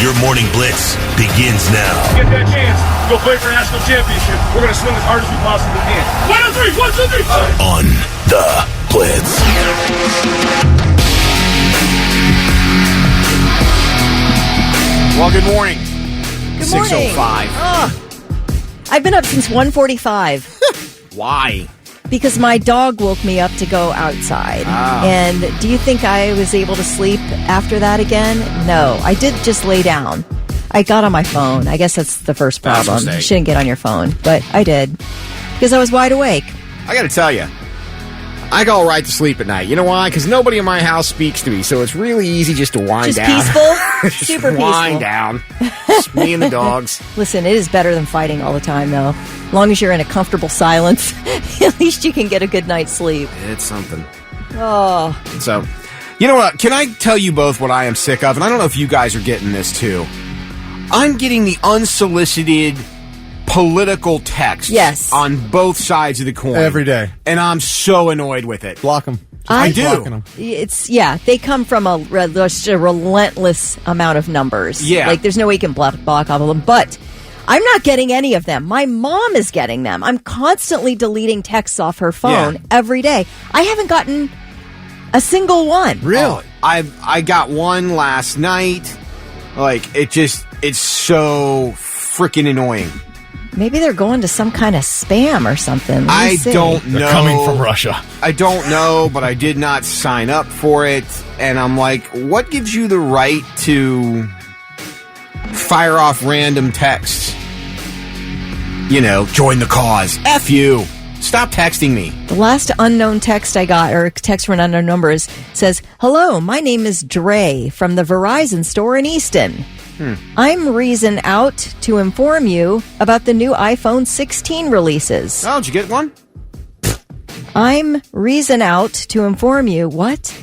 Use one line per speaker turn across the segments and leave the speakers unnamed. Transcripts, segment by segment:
Your morning blitz begins now.
Get that chance. Go play for a national championship. We're going to swing as hard as we possibly can. 1, 2, 3. 1, 2, 3.
On the Blitz.
Well, good morning.
Good morning.
6:05.
I've been up since 1:45
Why?
because my dog woke me up to go outside.
Oh.
And do you think I was able to sleep after that again? No, I did just lay down. I got on my phone. I guess that's the first
That's a
problem. You
mistake.
shouldn't get on your phone, but I did because I was wide awake.
I got to tell you, I go right to sleep at night. You know why? Because nobody in my house speaks to me, so it's really easy just to wind
Just
down.
peaceful?
Just
Super
wind
peaceful.
down. Just me and the dogs.
Listen, it is better than fighting all the time, though. As long as you're in a comfortable silence, at least you can get a good night's sleep.
It's something.
Oh,
So, you know what? Can I tell you both what I am sick of? And I don't know if you guys are getting this too. I'm getting the unsolicited political text
Yes.
on both sides of the coin.
Every day.
And I'm so annoyed with it.
Block them.
I do.
Blocking 'em.
they come from just a relentless amount of numbers.
Yeah.
Like, there's no way you can block all of them. But I'm not getting any of them. My mom is getting them. I'm constantly deleting texts off her phone
Yeah.
every day. I haven't gotten a single one.
Really?
I got one last night. Like, it's so freaking annoying.
Maybe they're going to some kind of spam or something. Let me
I
see.
don't know.
They're coming from Russia.
I don't know, but I did not sign up for it. And I'm like, what gives you the right to fire off random texts? You know, join the cause. F you. Stop texting me.
The last unknown text I got, or text from an unknown number, says, "Hello, my name is Dre from the Verizon store in Easton. I'm reason out to inform you about the new iPhone 16 releases.
Oh, did you get one?
I'm reason out to inform you." What?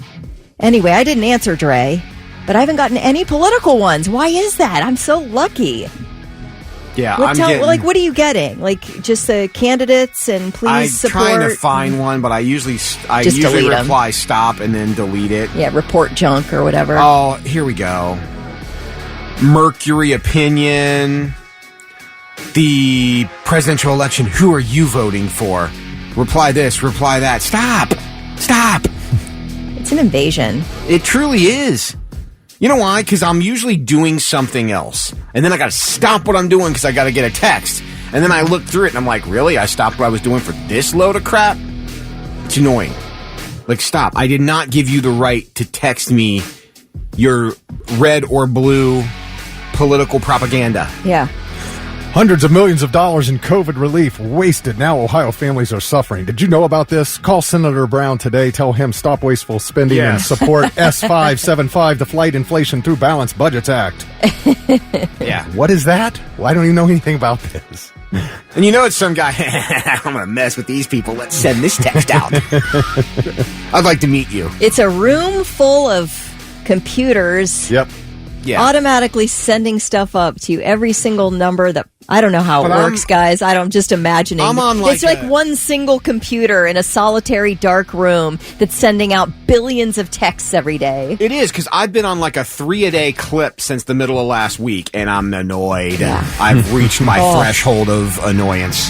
Anyway, I didn't answer Dre, but I haven't gotten any political ones. Why is that? I'm so lucky.
Yeah,
What,
I'm getting...
what are you getting? Like, just the candidates and please
I'm
support?
trying to find one, but I usually
Just delete 'em.
reply stop and then delete it.
Yeah, report junk or whatever.
Oh, here we go. Mercury opinion. The presidential election. Who are you voting for? Reply this, reply that. Stop. Stop.
It's an invasion.
It truly is. You know why? Because I'm usually doing something else. And then I got to stop what I'm doing because I got to get a text. And then I look through it and I'm like, really? I stopped what I was doing for this load of crap? It's annoying. Like, stop. I did not give you the right to text me your red or blue political propaganda.
Yeah.
Hundreds of millions of dollars in COVID relief wasted. Now Ohio families are suffering. Did you know about this? Call Senator Brown today. Tell him stop wasteful spending and support S575, the Fight Inflation Through Balanced Budgets Act.
Yeah.
What is that? Well, I don't even know anything about this.
And you know it's some guy, I'm going to mess with these people. Let's send this text out. I'd like to meet you.
It's a room full of computers
Yep.
Yeah.
automatically sending stuff up to you, every single number that I don't know how it
But
works, guys. I'm just imagining.
I'm on like
it's like
a-
one single computer in a solitary dark room that's sending out billions of texts every day.
It is, because I've been on like a 3-a-day clip since the middle of last week, and I'm annoyed.
Yeah.
I've reached my
Oh.
threshold of annoyance.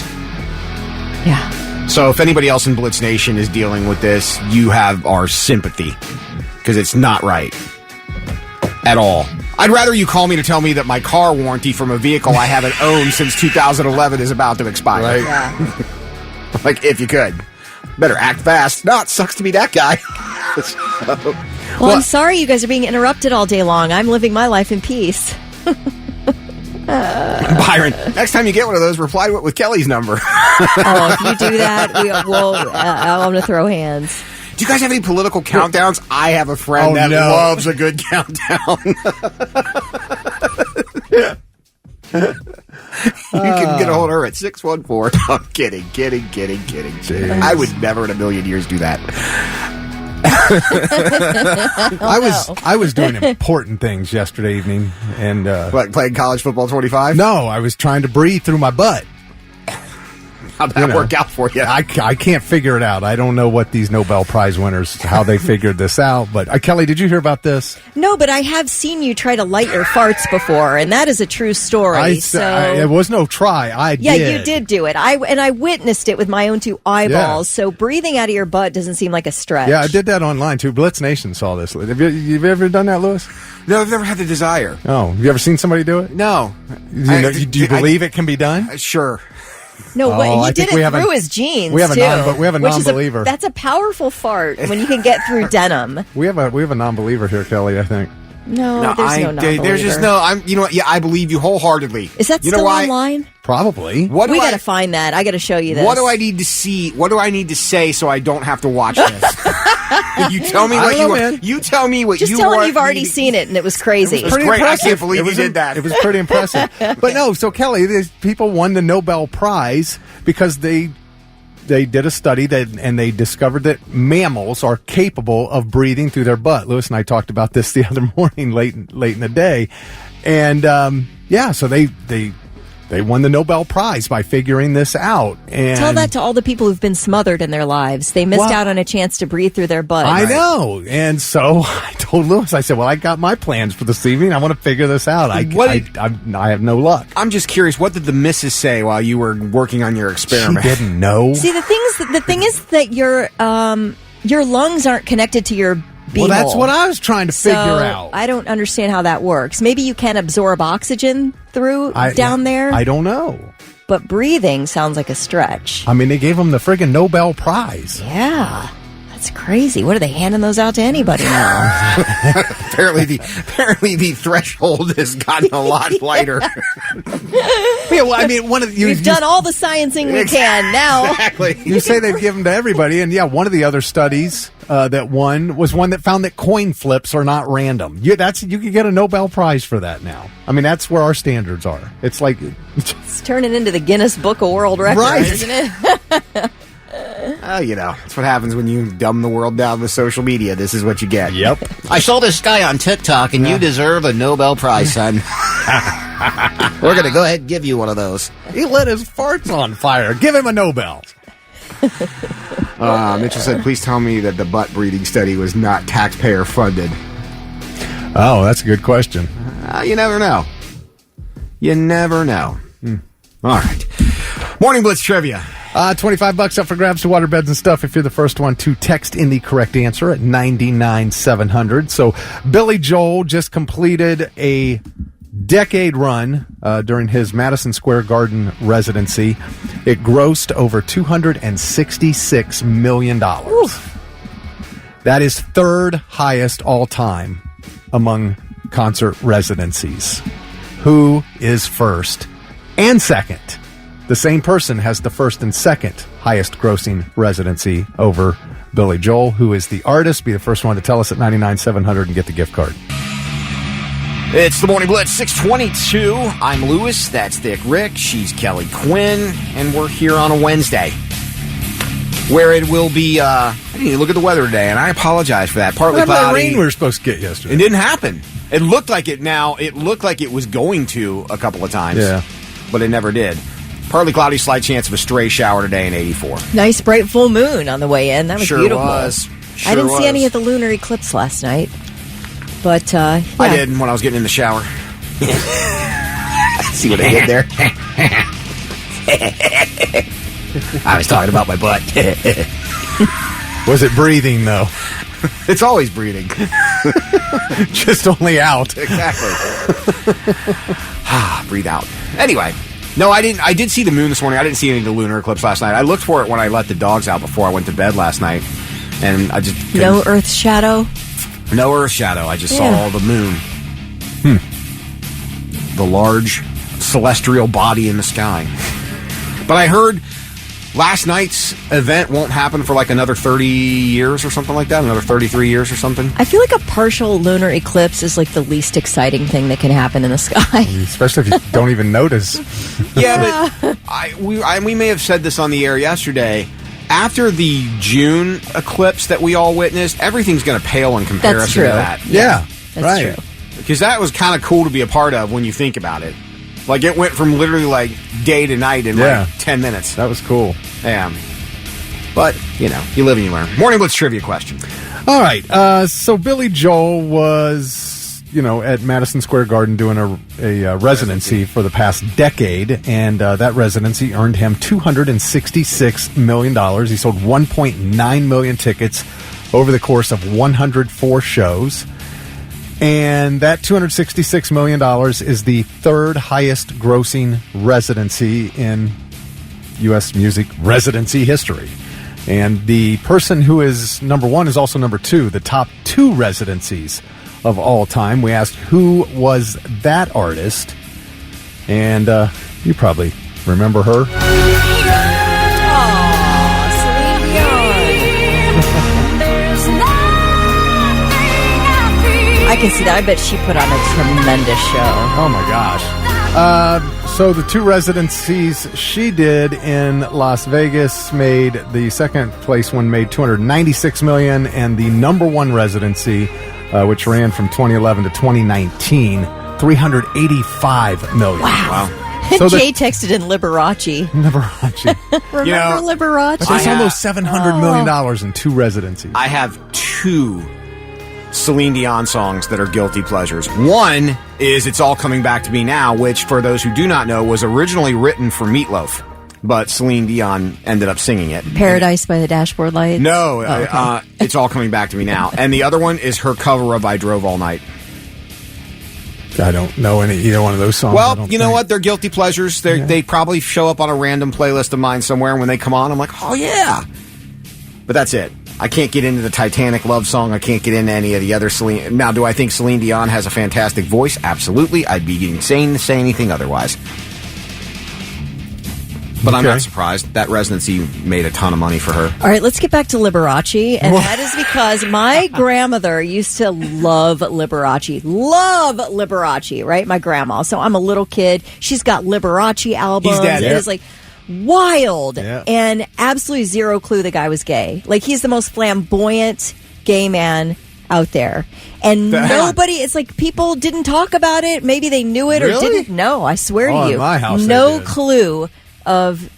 Yeah.
So if anybody else in Blitz Nation is dealing with this, you have our sympathy, because it's not right. At all. I'd rather you call me to tell me that my car warranty from a vehicle I haven't owned since 2011 is about to expire.
Right.
Yeah.
Like, if you could. Better act fast. No, it sucks to be that guy.
Well, I'm sorry you guys are being interrupted all day long. I'm living my life in peace.
Byron, next time you get one of those, reply to it with Kelly's number.
Oh, if you do that, I'm going to throw hands.
Do you guys have any political countdowns? I have a friend that loves a good countdown. You can get a hold of her at 614. No, I'm kidding.
Jeez.
I would never in a million years do that.
I was doing important things yesterday evening, and
What, playing college football 25?
no, I was trying to breathe through my butt.
How'd that work out for you?
I can't figure it out. I don't know what these Nobel Prize winners, how they figured this out. But Kelly, did you hear about this?
No, but I have seen you try to light your farts before, and that is a true story.
It was no try. I did.
Yeah, you did do it. I witnessed it with my own two eyeballs. So breathing out of your butt doesn't seem like a stretch.
Yeah, I did that online too. Blitz Nation saw this. Have you ever done that, Lewis?
No, I've never had the desire.
Oh, have you ever seen somebody do it?
No.
Do you believe it can be done?
Sure.
No,
I
he did
think
it through his jeans.
We have a
too,
non-believer.
That's a powerful fart when you can get through denim.
We have a non-believer here, Kelly. I think.
No, there's no non-believer.
There's just no. You know what? Yeah, I believe you wholeheartedly.
Is that still online?
Probably.
We got to find that. I got to show you this.
What do I need to see? What do I need to say so I don't have to watch this? You tell me what you tell me what
Just
you
tell him
want
you've already seen it and it was crazy.
It was pretty impressive. I can't believe you did that.
It was pretty impressive. But no, so Kelly, these people won the Nobel Prize because they did a study and they discovered that mammals are capable of breathing through their butt. Lewis and I talked about this the other morning, late in the day, and so they won the Nobel Prize by figuring this out. And
tell that to all the people who've been smothered in their lives. They missed out on a chance to breathe through their butt.
I know. And so I told Lewis, I said, well, I got my plans for this evening. I want to figure this out. I have no luck.
I'm just curious, what did the missus say while you were working on your experiment?
She didn't know.
See, the thing is that your lungs aren't connected to your beehole.
Well, that's what I was trying to figure out.
I don't understand how that works. Maybe you can absorb oxygen down there.
I don't know.
But breathing sounds like a stretch.
I mean, they gave him the friggin' Nobel Prize.
Yeah. That's crazy. What are they handing those out to anybody now?
apparently the threshold has gotten a lot lighter.
Yeah, well, I mean,
we've done all the sciencing we can now.
Exactly.
You say they've given them to everybody, and one of the other studies that won was one that found that coin flips are not random. You could get a Nobel Prize for that now. I mean, that's where our standards are. It's like
it's turning into the Guinness Book of World Records,
right?
Isn't it?
That's what happens when you dumb the world down with social media. This is what you get.
Yep.
I saw this guy on TikTok, and you deserve a Nobel Prize, son. We're going to go ahead and give you one of those.
He lit his farts on fire. Give him a Nobel.
Mitchell said, please tell me that the butt breathing study was not taxpayer funded.
Oh, that's a good question.
You never know. You never know. All right. Morning Blitz Trivia.
$25 up for grabs to water beds and stuff if you're the first one to text in the correct answer at 99700. So Billy Joel just completed a decade run during his Madison Square Garden residency. It grossed over $266 million. Oof. That is third highest all time among concert residencies. Who is first and second? The same person has the first and second highest grossing residency over Billy Joel. Who is the artist? Be the first one to tell us at 99700 and get the gift card.
It's the Morning Blitz, 622. I'm Lewis. That's Thick Rick. She's Kelly Quinn. And we're here on a Wednesday where it will be, I didn't even look at the weather today, and I apologize for that. Partly cloudy.
That rain we were supposed to get yesterday.
It didn't happen. It looked like it now. It looked like it was going to a couple of times.
Yeah.
But it never did. Partly cloudy, slight chance of a stray shower today in 84.
Nice bright full moon on the way in. That was beautiful.
Was.
I didn't see any of the lunar eclipse last night. But, yeah.
I did when I was getting in the shower. See what I did there? I was talking about my butt.
Was it breathing, though?
It's always breathing.
Just only out.
Exactly. Breathe out. Anyway. No, I didn't. I did see the moon this morning. I didn't see any of the lunar eclipse last night. I looked for it when I let the dogs out before I went to bed last night. And I just couldn't.
No Earth shadow?
No Earth shadow. I just saw the moon. The large celestial body in the sky. But I heard last night's event won't happen for like another 30 years or something like that. Another 33 years or something.
I feel like a partial lunar eclipse is like the least exciting thing that can happen in the sky.
Especially if you don't even notice.
Yeah, but we may have said this on the air yesterday. After the June eclipse that we all witnessed, everything's going to pale in comparison to that.
Yeah,
that's
right.
true.
Because that was kind of cool to be a part of when you think about it. Like, it went from literally, like, day to night in, like, 10 minutes.
That was cool.
Yeah. But, you know, you live and you learn. Morning Blitz trivia question.
All right. So Billy Joel was, at Madison Square Garden doing a residency for the past decade, and that residency earned him $266 million. He sold 1.9 million tickets over the course of 104 shows. And that $266 million is the third highest grossing residency in U.S. music residency history. And the person who is number one is also number two, the top two residencies of all time. We asked who was that artist, and you probably remember her.
Celine Dion. I can see that. I bet she put on a tremendous show.
Oh my gosh. So the two residencies she did in Las Vegas made, the second place one made $296 million, and the number one residency, which ran from 2011 to 2019, $385 million.
Wow.
So
Jay texted in Liberace. Remember Liberace?
But there's almost $700 million in two residencies.
I have two Celine Dion songs that are guilty pleasures. One is It's All Coming Back to Me Now, which, for those who do not know, was originally written for Meatloaf, but Celine Dion ended up singing it.
Paradise by the Dashboard Lights?
No, It's All Coming Back to Me Now. And the other one is her cover of I Drove All Night.
I don't know either one of those songs.
Well, you know what? They're guilty pleasures. They probably show up on a random playlist of mine somewhere, and when they come on, I'm like, oh, yeah. But that's it. I can't get into the Titanic love song. I can't get into any of the other Celine. Now, do I think Celine Dion has a fantastic voice? Absolutely. I'd be insane to say anything otherwise. But I'm not surprised. That residency made a ton of money for her.
All right, let's get back to Liberace. And that is because my grandmother used to love Liberace. Love Liberace, right? My grandma. So I'm a little kid. She's got Liberace albums.
He's dead.
It is like wild.
Yeah.
And absolutely zero clue the guy was gay. Like, he's the most flamboyant gay man out there. And nobody, it's like people didn't talk about it. Maybe they knew it or didn't know. I swear to you.
In my house,
no clue of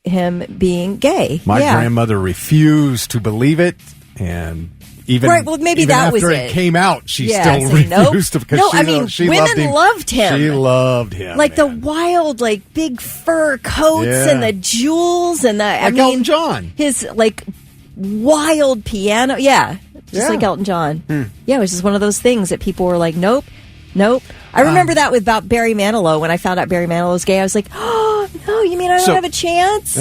him being gay.
My grandmother refused to believe it, and even
maybe
even
that
after
was
it came out, she still
nope.
refused to, because she
women loved him.
She loved him,
like the wild, like big fur coats and the jewels and the
Elton John.
His like wild piano, just like Elton John. Yeah, it was just one of those things that people were like, nope. I remember that about Barry Manilow. When I found out Barry Manilow was gay, I was like, oh, no, you mean I don't have a chance?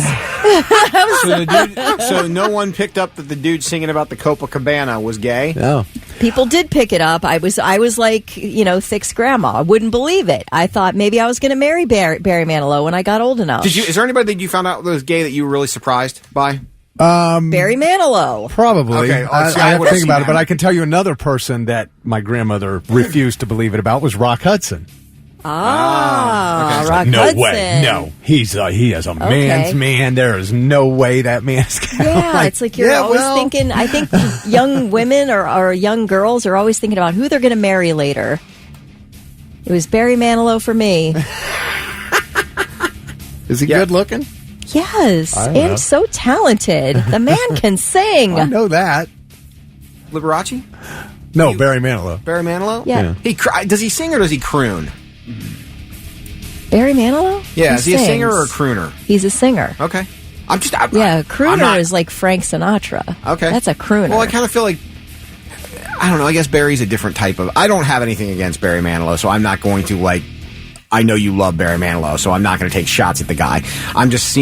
So no one picked up that the dude singing about the Copacabana was gay?
No.
People did pick it up. I was like, Thick's grandma. I wouldn't believe it. I thought maybe I was going to marry Barry Manilow when I got old enough.
Is there anybody that you found out that was gay that you were really surprised by?
Barry Manilow.
Probably.
Okay,
I have to think about it, but I can tell you another person that my grandmother refused to believe it about was Rock Hudson.
Rock
no
Hudson.
way. No. He is a man's man. There is no way that man's
it's like you're always thinking, I think young women or young girls are always thinking about who they're going to marry later. It was Barry Manilow for me.
Is he good looking?
Yes, and so talented. The man can sing.
I know that.
Liberace?
No, Barry Manilow.
Barry Manilow?
Yeah.
Does he sing or does he croon?
Barry Manilow?
Yeah, is he a
sings.
singer or a crooner?
He's a singer.
Okay.
Crooner is like Frank Sinatra.
Okay.
That's a crooner.
Well, I kind of feel like, I don't know, I guess Barry's a different type of, I don't have anything against Barry Manilow, so I'm not going to I know you love Barry Manilow, so I'm not going to take shots at the guy. I'm just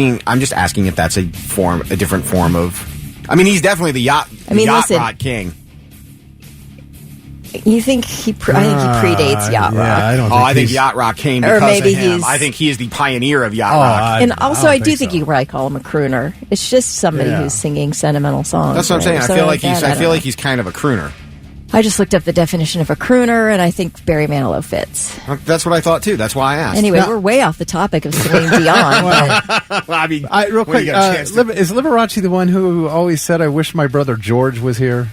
asking if that's a different form of. I mean, he's definitely the yacht rock king.
You think I think he predates yacht rock.
I think yacht rock came because of him. I think he is the pioneer of yacht rock.
And also, I do think you could probably call him a crooner. It's just somebody who's singing sentimental songs.
That's what I'm saying. I feel like he's kind of a crooner.
I just looked up the definition of a crooner, and I think Barry Manilow fits.
That's what I thought, too. That's why I asked.
Anyway, we're way off the topic of Celine Dion.
Real quick, is Liberace the one who always said, I wish my brother George was here?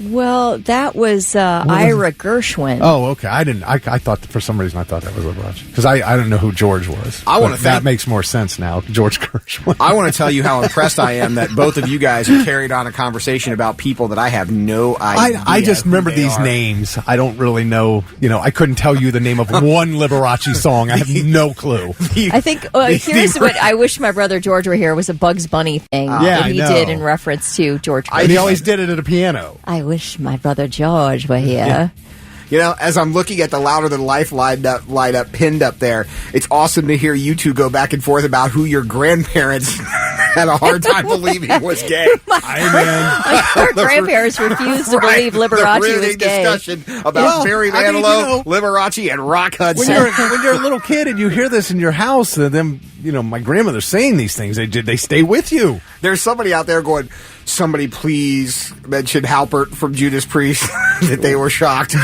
Well, that was Ira Gershwin.
Oh, okay. I thought for some reason I thought that was Liberace because I didn't know who George was. That makes more sense now. George Gershwin.
I want to tell you how impressed I am that both of you guys have carried on a conversation about people that I have no idea.
I just remember these names. I don't really know. I couldn't tell you the name of one Liberace song. I have no clue.
I think here's what I Wish My Brother George Were Here was a Bugs Bunny thing that he did in reference to George Gershwin.
And he always did it at a piano.
I wish my brother George were here.
Yeah. As I'm looking at the Louder Than Life light up pinned up there, it's awesome to hear you two go back and forth about who your grandparents had a hard time believing was gay.
Our grandparents refused to believe Liberace was gay.
Discussion about Barry Manilow, Liberace, and Rock Hudson.
When you're a little kid and you hear this in your house, and then my grandmother's saying these things, they stay with you.
There's somebody out there going, somebody please mention Halpert from Judas Priest that they were shocked.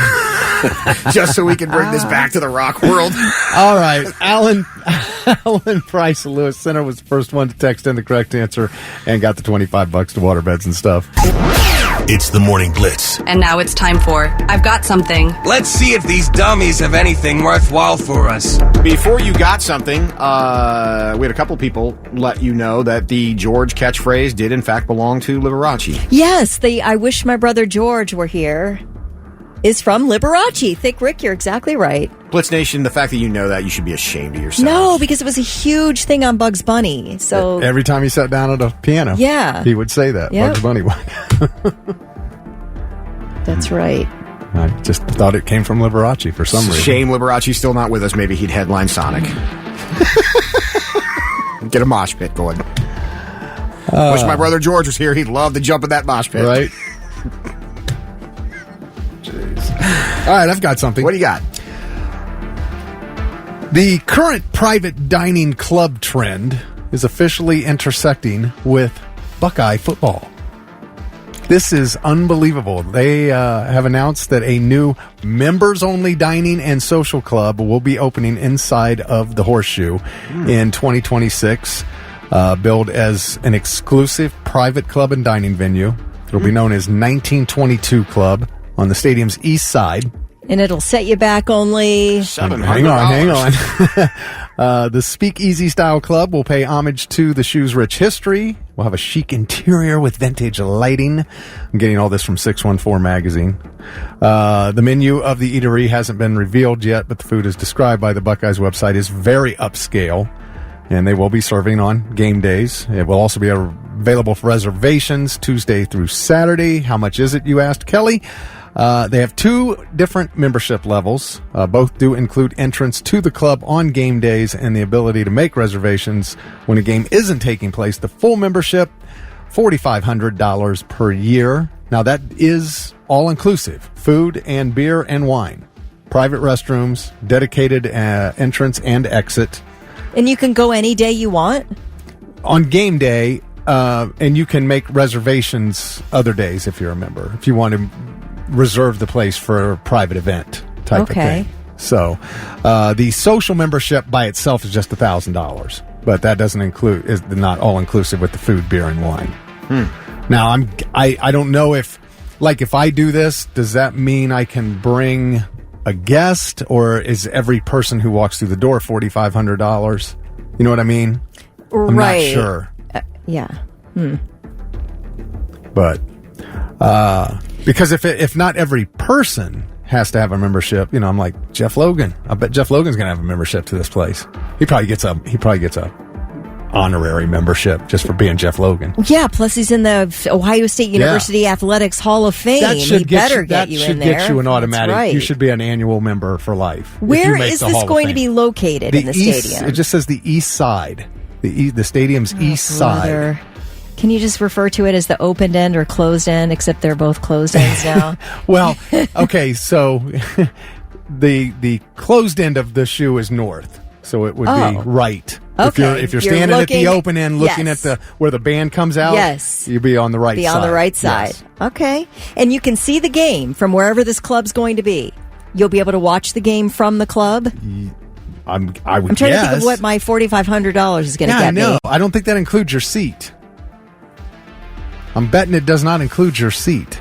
Just so we can bring this back to the rock world.
All right. Alan Price of Lewis Center was the first one to text in the correct answer and got the $25 to waterbeds and stuff.
It's the Morning Blitz.
And now it's time for I've Got Something.
Let's see if these dummies have anything worthwhile for us.
Before you got something, we had a couple people let you know that the George catchphrase did in fact belong to Liberace.
Yes, the I Wish My Brother George Were Here is from Liberace. Thick Rick, you're exactly right.
Blitz Nation, the fact that you know that, you should be ashamed of yourself.
No, because it was a huge thing on Bugs Bunny. So
every time he sat down at a piano, he would say that. Bugs Bunny would.
That's right.
I just thought it came from Liberace for some reason.
Shame Liberace's still not with us. Maybe he'd headline Sonic. Get a mosh pit going. Wish my brother George was here. He'd love to jump in that mosh pit.
Right? All right, I've got something.
What do you got?
The current private dining club trend is officially intersecting with Buckeye football. This is unbelievable. They have announced that a new members-only dining and social club will be opening inside of the Horseshoe in 2026, billed as an exclusive private club and dining venue. It'll be known as 1922 Club on the stadium's east side.
And it'll set you back only
$700.
Hang on. The Speakeasy Style Club will pay homage to the shoe's rich history. We'll have a chic interior with vintage lighting. I'm getting all this from 614 Magazine. The menu of the eatery hasn't been revealed yet, but the food as described by the Buckeyes website is very upscale, and they will be serving on game days. It will also be available for reservations Tuesday through Saturday. How much is it, you asked Kelly? They have two different membership levels. Both do include entrance to the club on game days and the ability to make reservations when a game isn't taking place. The full membership, $4,500 per year. Now, that is all-inclusive. Food and beer and wine. Private restrooms, dedicated entrance and exit.
And you can go any day you want?
On game day, and you can make reservations other days if you're a member. If you want to reserve the place for a private event type of thing. So the social membership by itself is just $1,000, but that doesn't include, is not all inclusive with the food, beer, and wine. Now I don't know if I do this, does that mean I can bring a guest, or is every person who walks through the door $4,500? You know what I mean? I'm not sure.
Yeah.
But because if not every person has to have a membership, I'm like Jeff Logan. I bet Jeff Logan's going to have a membership to this place. He probably gets a honorary membership just for being Jeff Logan.
Yeah, plus he's in the Ohio State University Athletics Hall of Fame. He better get you in there.
That should get you an automatic.
Right.
You should be an annual member for life.
Where is this going to be located in the stadium?
It just says the east side. The stadium's east side.
Can you just refer to it as the open end or closed end, except they're both closed ends now?
Well, okay, so the closed end of the shoe is north, so it would be right.
Okay.
If you're standing at the open end looking at where the band comes out, you'd be on the right side.
Be on the right side.
Yes.
Okay. And you can see the game from wherever this club's going to be. You'll be able to watch the game from the club?
I'm trying
to think of what my $4,500 is going to get me.
I know. I don't think that includes your seat. I'm betting it does not include your seat.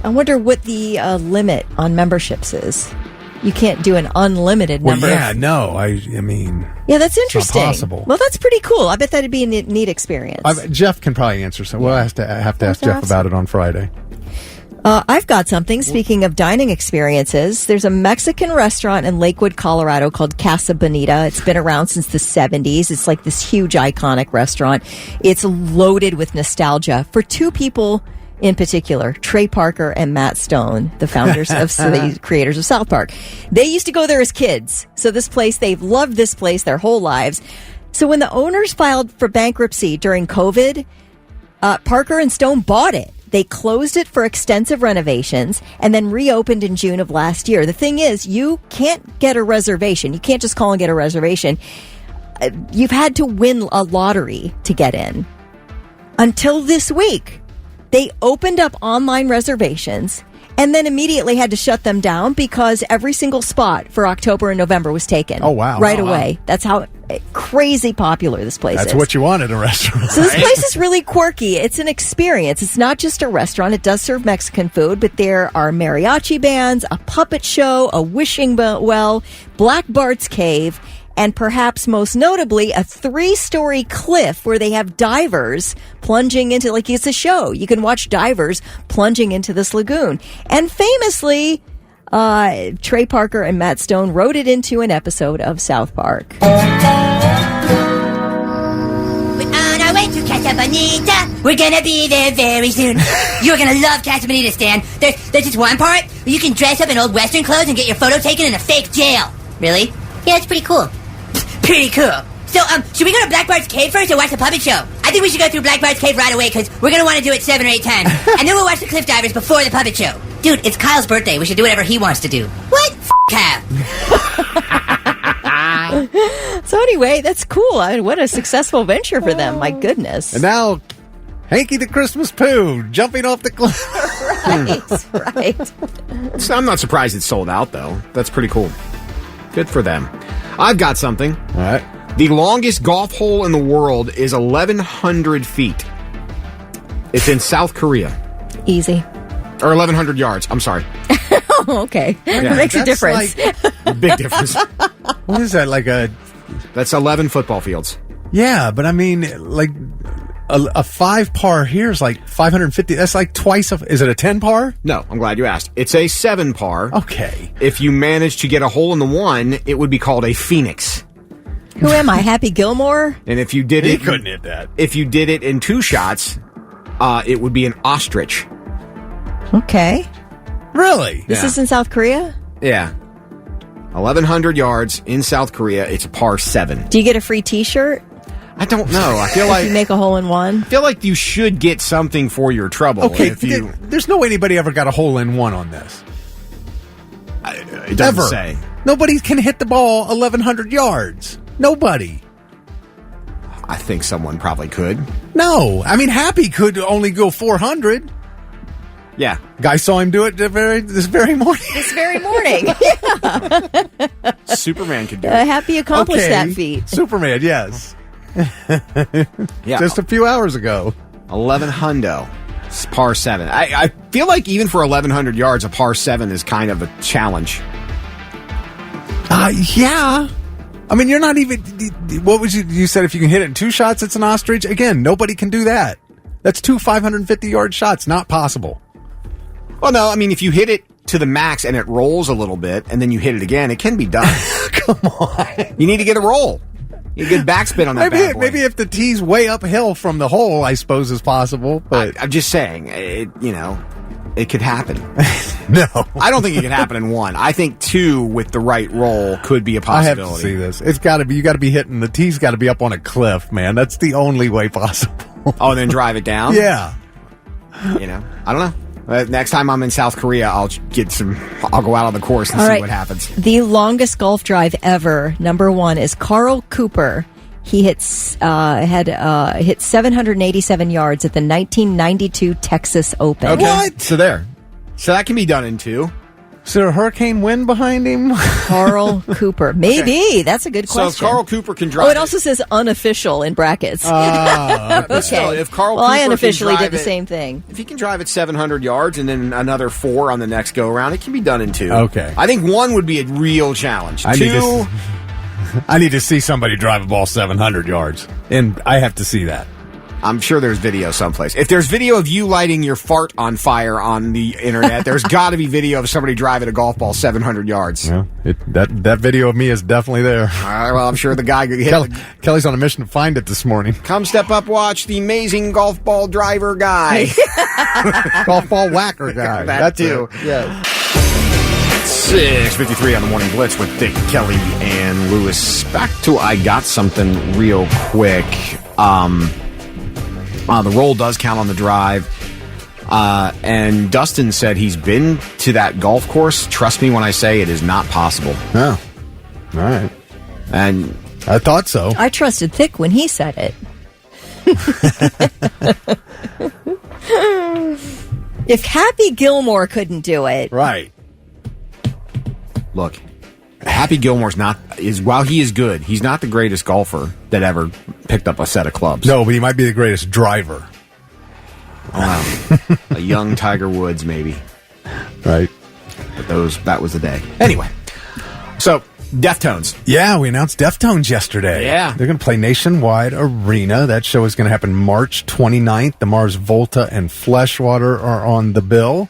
I wonder what the limit on memberships is. You can't do an unlimited number.
Yeah, no. I mean...
Yeah, that's interesting.
Not possible.
Well, that's pretty cool. I bet that'd be a neat experience.
Jeff can probably answer some. We'll have to ask Jeff about it on Friday.
I've got something. Speaking of dining experiences, there's a Mexican restaurant in Lakewood, Colorado called Casa Bonita. It's been around since the 70s. It's like this huge, iconic restaurant. It's loaded with nostalgia for two people in particular, Trey Parker and Matt Stone, the founders the creators of South Park. They used to go there as kids. So they've loved this place their whole lives. So when the owners filed for bankruptcy during COVID, Parker and Stone bought it. They closed it for extensive renovations and then reopened in June of last year. The thing is, you can't get a reservation. You can't just call and get a reservation. You've had to win a lottery to get in. Until this week, they opened up online reservations and then immediately had to shut them down because every single spot for October and November was taken.
Oh, wow.
Right away. That's how crazy popular this place is.
That's what you want at a restaurant.
So this place is really quirky. It's an experience. It's not just a restaurant. It does serve Mexican food, but there are mariachi bands, a puppet show, a wishing well, Black Bart's Cave, and perhaps most notably, a 3-story cliff where they have divers plunging into, like it's a show. You can watch divers plunging into this lagoon. And famously, Trey Parker and Matt Stone wrote it into an episode of South Park.
We're on our way to Casa Bonita. We're gonna be there very soon. You're gonna love Casa Bonita, Stan. There's this one part where you can dress up in old Western clothes and get your photo taken in a fake jail. Really? Yeah, it's pretty cool. Pretty cool. So, should we go to Black Bart's Cave first or watch the puppet show? I think we should go through Black Bart's Cave right away because we're going to want to do it 7 or 8 times. And then we'll watch the cliff divers before the puppet show. Dude, it's Kyle's birthday. We should do whatever he wants to do. What? Kyle.
So anyway, that's cool. What a successful venture for them. My goodness.
And now, Hanky the Christmas Pooh jumping off the cliff.
Right.
So I'm not surprised it's sold out, though. That's pretty cool. Good for them. I've got something.
All right.
The longest golf hole in the world is 1,100 feet. It's in South Korea.
Easy.
Or 1,100 yards. I'm sorry.
Oh, okay.
Yeah,
makes a difference.
Big difference.
What is that, like a...
That's 11 football fields.
Yeah, but I mean, like, a 5 par here is like 550. That's like twice of... Is it a 10 par?
No, I'm glad you asked. It's a 7 par.
Okay.
If you manage to get a hole in the 1, it would be called a phoenix.
Who am I, Happy Gilmore?
And if you did
He
it...
couldn't hit that.
If you did it in 2 shots, it would be an ostrich.
Okay.
Really?
This is in South Korea?
Yeah. 1,100 yards in South Korea. It's a par 7.
Do you get a free T-shirt?
I don't know. I feel
If
like
you make a hole in one?
I feel like you should get something for your trouble.
Okay,
if you,
there's no way anybody ever got a hole in one on this.
it doesn't
Ever.
say.
Nobody can hit the ball 1,100 yards. Nobody.
I think someone probably could.
No. I mean, Happy could only go 400.
Yeah.
Guy saw him do it this very morning.
This very morning.
Superman could do it.
Happy accomplished that feat.
Superman, yes.
Yeah.
Just a few hours ago.
1,100. It's par 7. I feel like even for 1,100 yards, a par 7 is kind of a challenge.
Yeah. I mean, you're not even... What was you said if you can hit it in 2 shots, it's an ostrich? Again, nobody can do that. That's 2 550-yard shots. Not possible.
Well, no, I mean, if you hit it to the max and it rolls a little bit and then you hit it again, it can be done.
Come on.
You need to get a roll. You get backspin on that bad boy.
Maybe if the tee's way uphill from the hole, I suppose is possible. But
I'm just saying, it could happen.
No.
I don't think it could happen in 1. I think 2 with the right roll could be a
I have
possibility.
to see this. It's got to be. You got to be hitting the tee's. Got to be up on a cliff, man. That's the only way possible.
Oh, and then drive it down?
Yeah.
I don't know. Next time I'm in South Korea, I'll go out on the course and see what happens.
The longest golf drive ever, number 1, is Carl Cooper. He hit 787 yards at the 1992 Texas Open.
Okay. What? So that can be done in 2.
Is there a hurricane wind behind him?
Carl Cooper. Maybe. Okay. That's a good question.
So if Carl Cooper can drive...
Oh, it also says unofficial in brackets.
Okay. So if Carl Cooper
I unofficially did the same thing.
If he can drive it 700 yards and then another 4 on the next go-around, it can be done in 2.
Okay.
I think 1 would be a real challenge. 2...
I need to see somebody drive a ball 700 yards, and I have to see that.
I'm sure there's video someplace. If there's video of you lighting your fart on fire on the internet, there's got to be video of somebody driving a golf ball 700 yards.
Yeah, that video of me is definitely there.
All right, well, I'm sure the guy...
Kelly's on a mission to find it this morning.
Come step up, watch the amazing golf ball driver guy.
Golf ball whacker guy.
That too.
Yeah.
6:53 on the Morning Blitz with Dick, Kelly, and Lewis. Back to I Got Something real quick. The roll does count on the drive. And Dustin said he's been to that golf course. Trust me when I say it is not possible.
Oh. All right.
And
I thought so.
I trusted Thick when he said it. If Happy Gilmore couldn't do it.
Right.
Look, Happy Gilmore's while he is good, he's not the greatest golfer that ever picked up a set of clubs.
No, but he might be the greatest driver.
Wow. A young Tiger Woods, maybe.
Right.
But that was the day. Anyway, so Deftones.
Yeah, we announced Deftones yesterday.
Yeah.
They're going to play Nationwide Arena. That show is going to happen March 29th. The Mars Volta and Fleshwater are on the bill.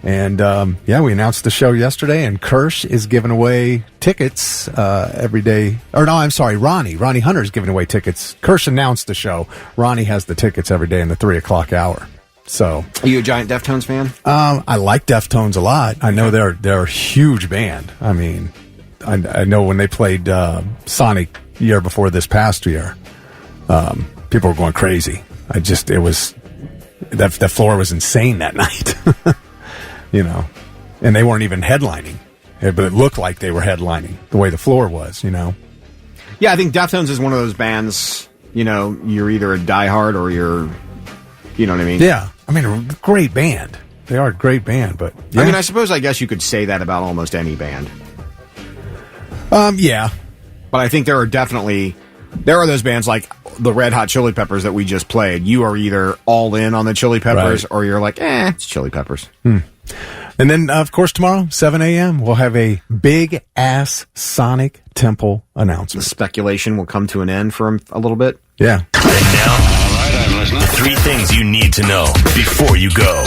And, we announced the show yesterday, and Kirsch is giving away tickets every day. Or, no, I'm sorry, Ronnie. Ronnie Hunter is giving away tickets. Kirsch announced the show. Ronnie has the tickets every day in the 3 o'clock hour. So,
are you a giant Deftones fan?
I like Deftones a lot. I know they're a huge band. I mean, I know when they played Sonic year before this past year, people were going crazy. That floor was insane that night. You know, and they weren't even headlining, but it looked like they were headlining the way the floor was, you know.
Yeah, I think Deftones is one of those bands, you know, you're either a diehard or you're, you know what I mean?
Yeah. I mean, a great band. They are a great band, but... Yeah.
I mean, I guess you could say that about almost any band.
Yeah.
But I think there are those bands like the Red Hot Chili Peppers that we just played. You are either all in on the Chili Peppers or you're like, it's Chili Peppers.
And then, of course, tomorrow, 7 a.m., we'll have a big-ass Sonic Temple announcement.
The speculation will come to an end for a little bit.
Yeah.
And now, I'm listening. 3 things you need to know before you go.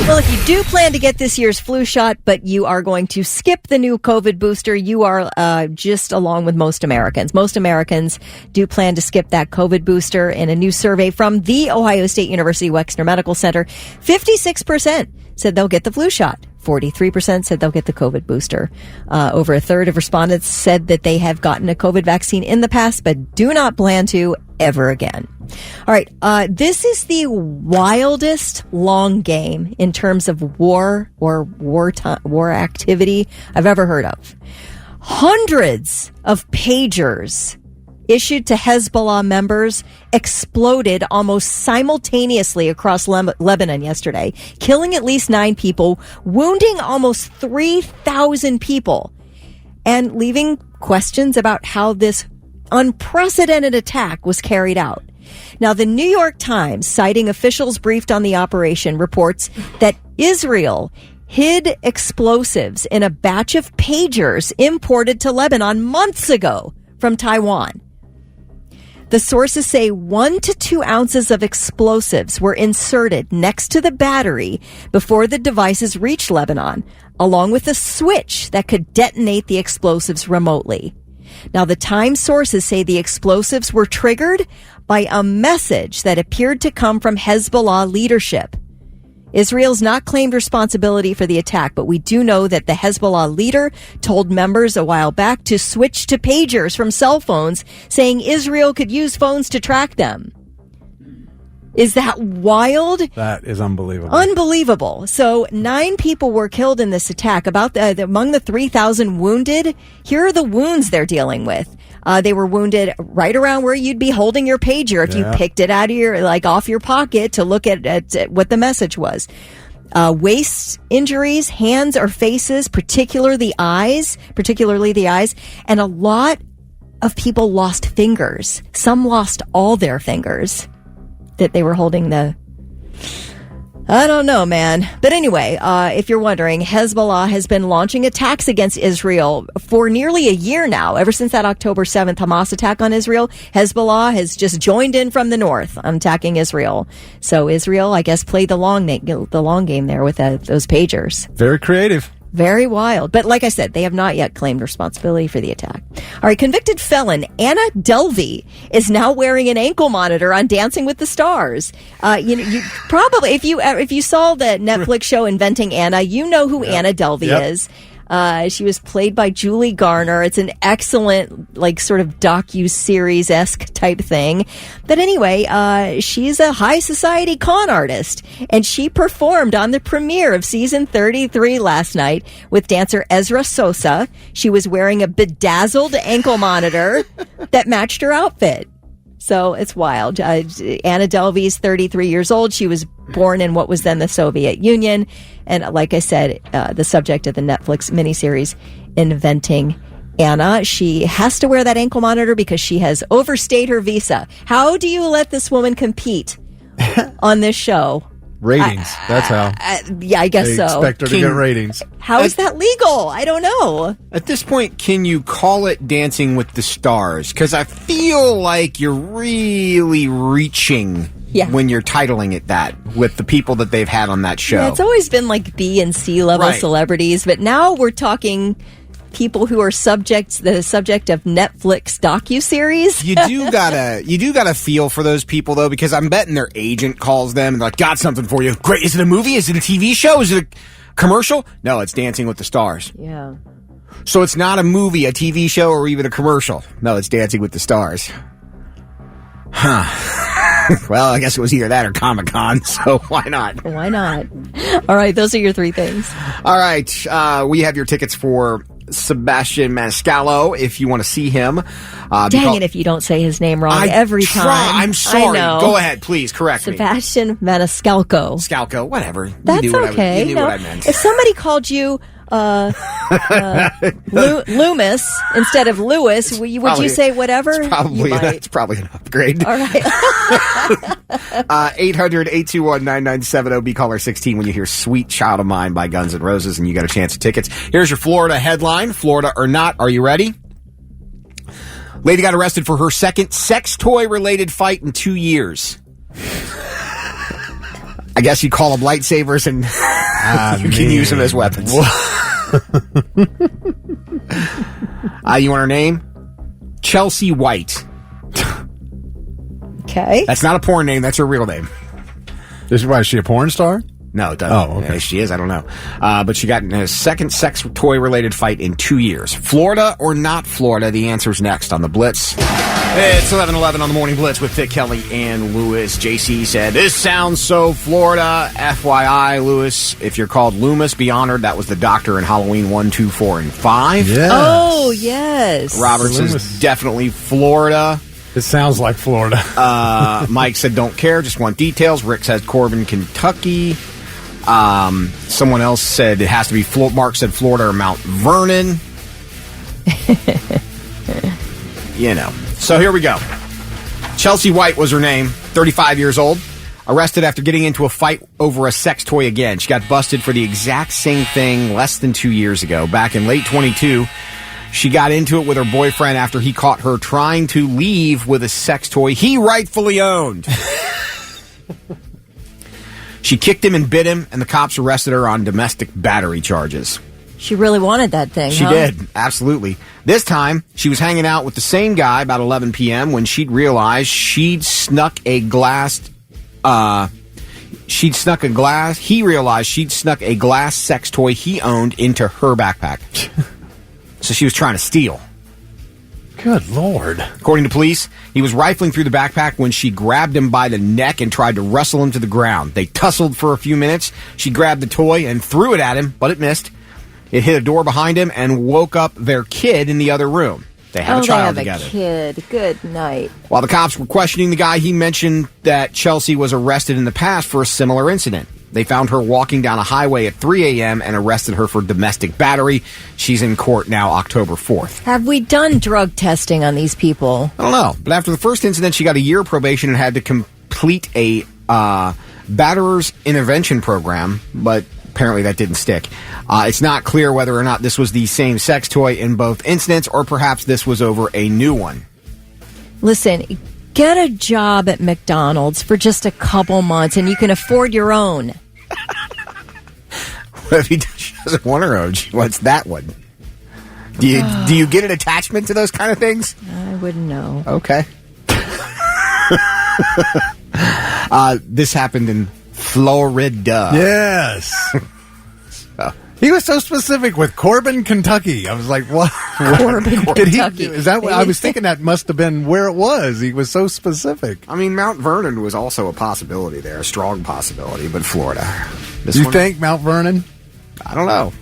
Well, if you do plan to get this year's flu shot, but you are going to skip the new COVID booster, you are just along with most Americans. Most Americans do plan to skip that COVID booster. In a new survey from the Ohio State University Wexner Medical Center, 56% said they'll get the flu shot. 43% said they'll get the COVID booster. Over a third of respondents said that they have gotten a COVID vaccine in the past, but do not plan to ever again. All right. This is the wildest long game in terms of war or war activity I've ever heard of. Hundreds of pagers issued to Hezbollah members exploded almost simultaneously across Lebanon yesterday, killing at least 9 people, wounding almost 3,000 people, and leaving questions about how this unprecedented attack was carried out. Now, the New York Times, citing officials briefed on the operation, reports that Israel hid explosives in a batch of pagers imported to Lebanon months ago from Taiwan. The sources say 1 to 2 ounces of explosives were inserted next to the battery before the devices reached Lebanon, along with a switch that could detonate the explosives remotely. Now, the Times sources say the explosives were triggered by a message that appeared to come from Hezbollah leadership. Israel's not claimed responsibility for the attack, but we do know that the Hezbollah leader told members a while back to switch to pagers from cell phones, saying Israel could use phones to track them. Is that wild?
That is unbelievable.
Unbelievable. So 9 people were killed in this attack. Among the 3,000 wounded, here are the wounds they're dealing with. They were wounded right around where you'd be holding your pager if you picked it out of off your pocket to look at what the message was. waist injuries, hands or faces, particularly the eyes, and a lot of people lost fingers. Some lost all their fingers that they were holding I don't know, man. But anyway, if you're wondering, Hezbollah has been launching attacks against Israel for nearly a year now. Ever since that October 7th Hamas attack on Israel, Hezbollah has just joined in from the north attacking Israel. So Israel, I guess, played the long game there with those pagers.
Very creative.
Very wild. But like I said, they have not yet claimed responsibility for the attack. All right, convicted felon Anna Delvey is now wearing an ankle monitor on Dancing with the Stars. You probably, if you saw the Netflix show Inventing Anna, you know who Anna Delvey is. She was played by Julie Garner. It's an excellent, sort of docu-series-esque type thing. But anyway, she's a high society con artist, and she performed on the premiere of season 33 last night with dancer Ezra Sosa. She was wearing a bedazzled ankle monitor that matched her outfit. So it's wild. Anna Delvey's 33 years old. She was born in what was then the Soviet Union. And like I said, the subject of the Netflix miniseries, Inventing Anna. She has to wear that ankle monitor because she has overstayed her visa. How do you let this woman compete on this show?
Ratings. That's how.
Yeah, I guess
they
so.
Expect her to get ratings.
How is that legal? I don't know.
At this point, can you call it Dancing with the Stars? Because I feel like you're really reaching when you're titling it that with the people that they've had on that show.
Yeah, it's always been like B and C level celebrities, but now we're talking people who are the subject of Netflix docuseries.
You do gotta feel for those people though, because I'm betting their agent calls them and they're like, got something for you. Great. Is it a movie? Is it a TV show? Is it a commercial? No, it's Dancing with the Stars.
Yeah.
So it's not a movie, a TV show, or even a commercial. No, it's Dancing with the Stars. Huh. Well, I guess it was either that or Comic-Con, so why not?
Why not? All right, those are your three things.
All right, we have your tickets for Sebastian Maniscalco if you want to see him.
Dang it if you don't say his name wrong every time.
I'm sorry. Go ahead, please, correct me.
Sebastian Maniscalco.
Scalco, whatever.
That's okay.
You knew what I meant.
If somebody called you Loomis instead of Lewis, would you say whatever?
It's probably an upgrade.
All right.
800-821-9970. Be caller 16 when you hear Sweet Child of Mine by Guns N' Roses and you got a chance at tickets. Here's your Florida headline. Florida or not. Are you ready? Lady got arrested for her second sex toy related fight in 2 years. I guess you call them lightsabers and you can use them as weapons. You want her name? Chelsea White.
Okay.
That's not a porn name. That's her real name.
Is she a porn star?
No, it doesn't.
Oh, okay.
She is. I don't know. But she got in a second sex toy-related fight in 2 years. Florida or not Florida? The answer's next on the Blitz. It's 11:11 on the Morning Blitz with Thick Kelly and Lewis. JC said, this sounds so Florida. FYI, Lewis, if you're called Loomis, be honored. That was the doctor in Halloween 1, 2, 4, and 5.
Yes.
Oh, yes.
Robert says, definitely Florida.
It sounds like Florida.
Mike said, don't care, just want details. Rick says, Corbin, Kentucky. Someone else said it has to be Mark said Florida or Mount Vernon. So here we go. Chelsea White was her name, 35 years old, arrested after getting into a fight over a sex toy again. She got busted for the exact same thing less than 2 years ago. Back in late 22, she got into it with her boyfriend after he caught her trying to leave with a sex toy he rightfully owned. She kicked him and bit him, and the cops arrested her on domestic battery charges.
She really wanted that thing,
She did, absolutely. This time, she was hanging out with the same guy about 11 p.m. when she'd realized he realized she'd snuck a glass sex toy he owned into her backpack. So she was trying to steal.
Good Lord.
According to police, he was rifling through the backpack when she grabbed him by the neck and tried to wrestle him to the ground. They tussled for a few minutes. She grabbed the toy and threw it at him, but it missed. It hit a door behind him and woke up their kid in the other room. They have a child together.
They have a kid. Good night.
While the cops were questioning the guy, he mentioned that Chelsea was arrested in the past for a similar incident. They found her walking down a highway at 3 a.m. and arrested her for domestic battery. She's in court now October 4th.
Have we done drug testing on these people?
I don't know. But after the first incident, she got a year probation and had to complete a batterer's intervention program, but apparently that didn't stick. It's not clear whether or not this was the same sex toy in both incidents, or perhaps this was over a new one.
Listen, get a job at McDonald's for just a couple months and you can afford your own.
What if she doesn't want her own? She wants that one. Do you get an attachment to those kind of things?
I wouldn't know.
Okay. This happened in Florida.
Yes. He was so specific with Corbin, Kentucky. I was like, what?
Corbin, Kentucky.
Is that what I was thinking? That must have been where it was. He was so specific.
I mean, Mount Vernon was also a possibility there, a strong possibility, but Florida.
You think Mount Vernon?
I don't know.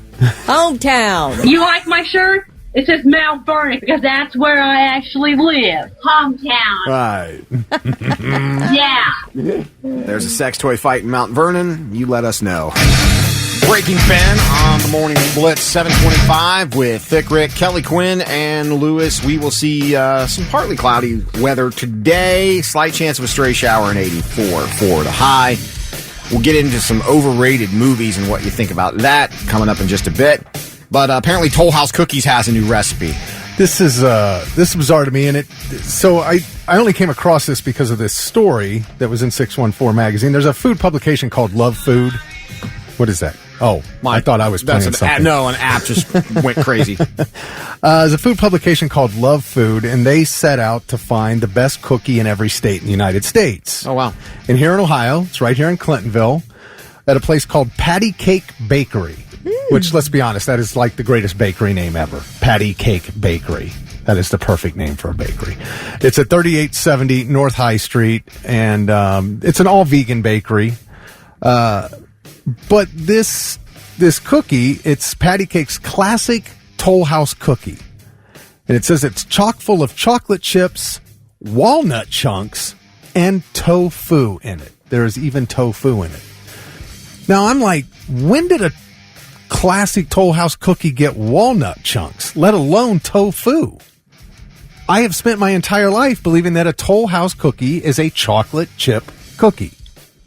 Hometown.
You like my shirt? It says Mount Vernon because that's where I actually live. Hometown.
Right.
Yeah.
There's a sex toy fight in Mount Vernon. You let us know. Breaking Fan on the Morning Blitz 725 with Thick Rick, Kelly Quinn, and Lewis. We will see some partly cloudy weather today. Slight chance of a stray shower in 84 for the high. We'll get into some overrated movies and what you think about that coming up in just a bit. But apparently Tollhouse Cookies has a new recipe.
This is bizarre to me, and I only came across this because of this story that was in 614 magazine. There's a food publication called Love Food. What is that? Oh, I thought I was playing something.
An app just went crazy.
There's a food publication called Love Food, and they set out to find the best cookie in every state in the United States.
Oh, wow.
And here in Ohio, it's right here in Clintonville, at a place called Patty Cake Bakery, which, let's be honest, that is like the greatest bakery name ever. Patty Cake Bakery. That is the perfect name for a bakery. It's at 3870 North High Street, and it's an all-vegan bakery. But this cookie, it's Patty Cake's classic Tollhouse cookie. And it says it's chock full of chocolate chips, walnut chunks, and tofu in it. There is even tofu in it. Now, I'm like, when did a classic Tollhouse cookie get walnut chunks, let alone tofu? I have spent my entire life believing that a Tollhouse cookie is a chocolate chip cookie.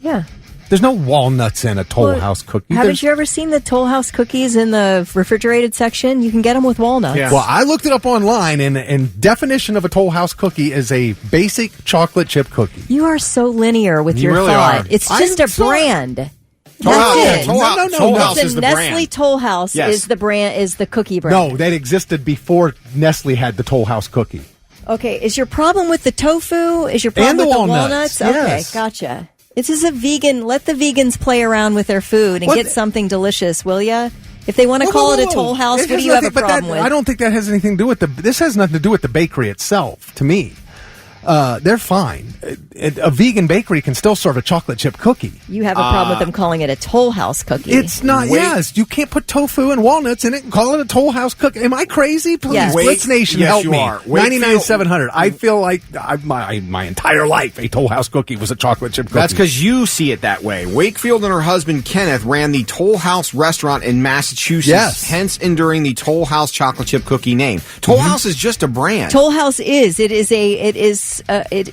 Yeah.
There's no walnuts in a Tollhouse cookie.
Haven't you ever seen the Tollhouse cookies in the refrigerated section? You can get them with walnuts.
Yeah.
Well, I looked it up online, and definition of a Tollhouse cookie is a basic chocolate chip cookie.
You are so linear with your
really
thought.
are.
It's just a brand. That's it.
Tollhouse is the
Nestle
brand.
Tollhouse
Yes.
is the brand, is the cookie brand.
No, that existed before Nestle had the Tollhouse cookie.
Okay, is your problem with the tofu? Is your
And
problem
the
with
walnuts,
the walnuts?
yes.
Okay, gotcha. This is a vegan. Let the vegans play around with their food and get something delicious, will ya? If they want to call it a Toll House, what do you have a problem with?
I don't think that has anything to do with this has nothing to do with the bakery itself, to me. They're fine. A vegan bakery can still serve a chocolate chip cookie.
You have a problem with them calling it a Toll House cookie.
It's not. Yes, you can't put tofu and walnuts in it and call it a Toll House cookie. Am I crazy? Please,
Yes.
Blitz Nation,
Yes,
help
you
me.
are.
99,700. I feel like my entire life a Toll House cookie was a chocolate chip cookie.
That's because you see it that way. Wakefield and her husband Kenneth ran the Toll House restaurant in Massachusetts,
Yes.
hence enduring the Toll House chocolate chip cookie name. Toll House is just a brand.
Toll House is. It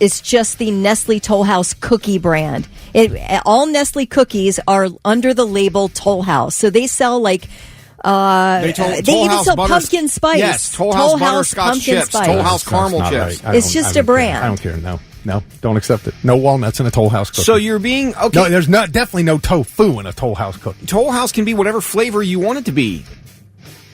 is just the Nestle Toll House cookie brand. All Nestle cookies are under the label Toll House. So they sell like they even sell pumpkin spice.
Yes, Toll House butterscotch
pumpkin
chips,
spice.
Toll House caramel chips.
Right.
It's just a brand.
I don't care. No, don't accept it. No walnuts in a Toll House cookie.
So you're being okay.
No, there's definitely no tofu in a Toll House cookie.
Toll House can be whatever flavor you want it to be.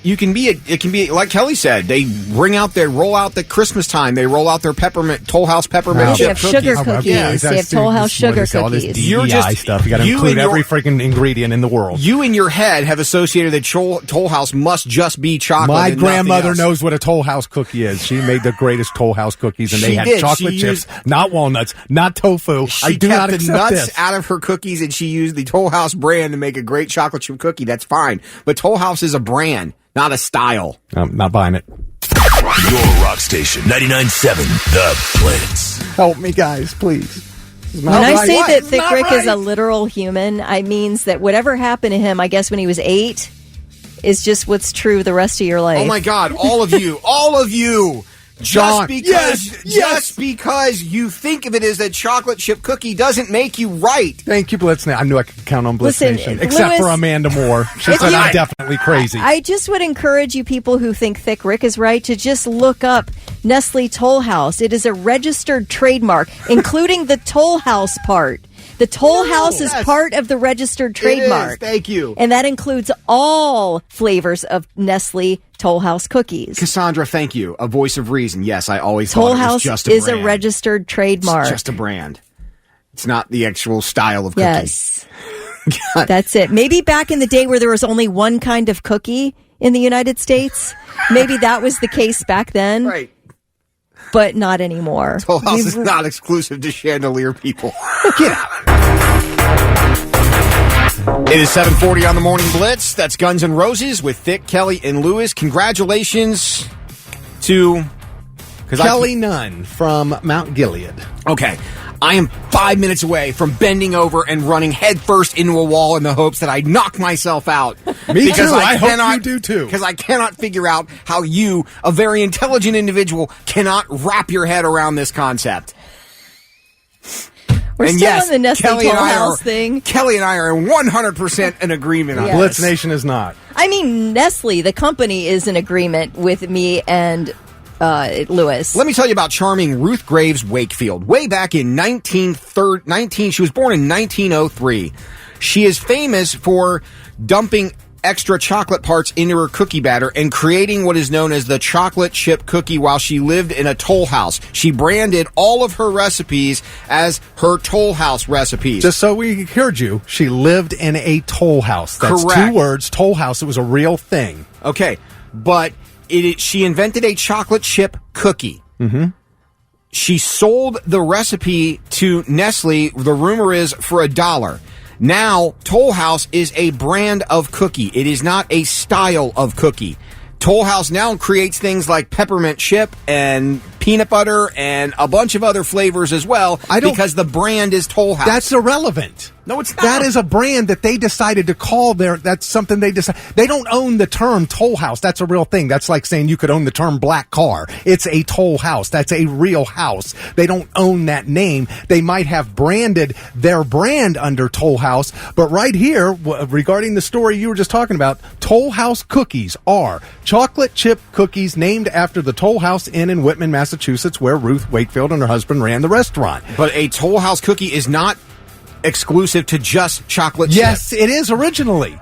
It can be like Kelly said. They roll out the Christmas time. They roll out their Toll House peppermint
They
chip
have sugar cookies.
Yeah,
They have Toll House sugar cookies.
You're just stuff. You got to include every freaking ingredient in the world.
You in your head have associated that Toll House must just be chocolate.
My
and
grandmother
nothing else.
knows what a Toll House cookie is. She made the greatest Toll House cookies, and they
She
had
did.
chocolate
She
chips,
used-
not walnuts, not tofu.
She
I do
kept
not
the
accept
nuts
this.
out of her cookies, and she used the Toll House brand to make a great chocolate chip cookie. That's fine, but Toll House is a brand, not a style.
I'm not buying it.
Your rock station, 99.7 The Blitz.
Help me, guys, please.
When I say that Thick Rick is a literal human, I means that whatever happened to him, I guess when he was 8, is just what's true the rest of your life.
Oh my God, all of you. Just because you think of it as a chocolate chip cookie doesn't make you right.
Thank you, Blitz. I knew I could count on Blitz
Listen,
Nation. Except
Lewis,
for Amanda Moore. She said I'm definitely crazy.
I just would encourage you people who think Thick Rick is right to just look up Nestle Tollhouse. It is a registered trademark, including the Tollhouse part. The Tollhouse is part of the registered trademark.
It is. Thank you.
And that includes all flavors of Nestle Tollhouse cookies.
Cassandra, thank you. A voice of reason. Yes, I always thought it was just a brand.
Tollhouse is a registered trademark.
It's just a brand. It's not the actual style of cookie.
Yes. That's it. Maybe back in the day where there was only one kind of cookie in the United States, maybe that was the case back then.
Right.
But not anymore.
Tollhouse is not exclusive to chandelier people. Get out. It is 7:40 on the Morning Blitz. That's Guns N' Roses with Thick, Kelly, and Lewis. Congratulations to
Kelly Nunn from Mount Gilead.
Okay. I am 5 minutes away from bending over and running headfirst into a wall in the hopes that I knock myself out.
Me too. I hope you do too.
Because I cannot figure out how you, a very intelligent individual, cannot wrap your head around this concept.
We're still on the Nestle Tollhouse thing.
Kelly and I are 100% in agreement on
Yes.
Blitz Nation is not.
I mean, Nestle, the company, is in agreement with me and Lewis.
Let me tell you about charming Ruth Graves Wakefield. Way back in she was born in 1903. She is famous for dumping extra chocolate parts into her cookie batter and creating what is known as the chocolate chip cookie while she lived in a Toll House. She branded all of her recipes as her Toll House recipes.
Just so we heard you, she lived in a Toll House. That's
Correct.
2 words, Toll House. It was a real thing.
Okay, but she invented a chocolate chip cookie. Mm-hmm. She sold the recipe to Nestle, the rumor is, for $1. Now, Toll House is a brand of cookie. It is not a style of cookie. Toll House now creates things like peppermint chip and peanut butter and a bunch of other flavors as well because the brand is Toll House.
That's irrelevant.
No, it's not.
That is a brand that they decided to call that's something they decided. They don't own the term Toll House. That's a real thing. That's like saying you could own the term black car. It's a Toll House. That's a real house. They don't own that name. They might have branded their brand under Toll House, but right here, regarding the story you were just talking about, Toll House cookies are chocolate chip cookies named after the Toll House Inn in Whitman, Massachusetts, where Ruth Wakefield and her husband ran the restaurant.
But a Toll House cookie is not exclusive to just chocolate chip.
Yes, it is originally.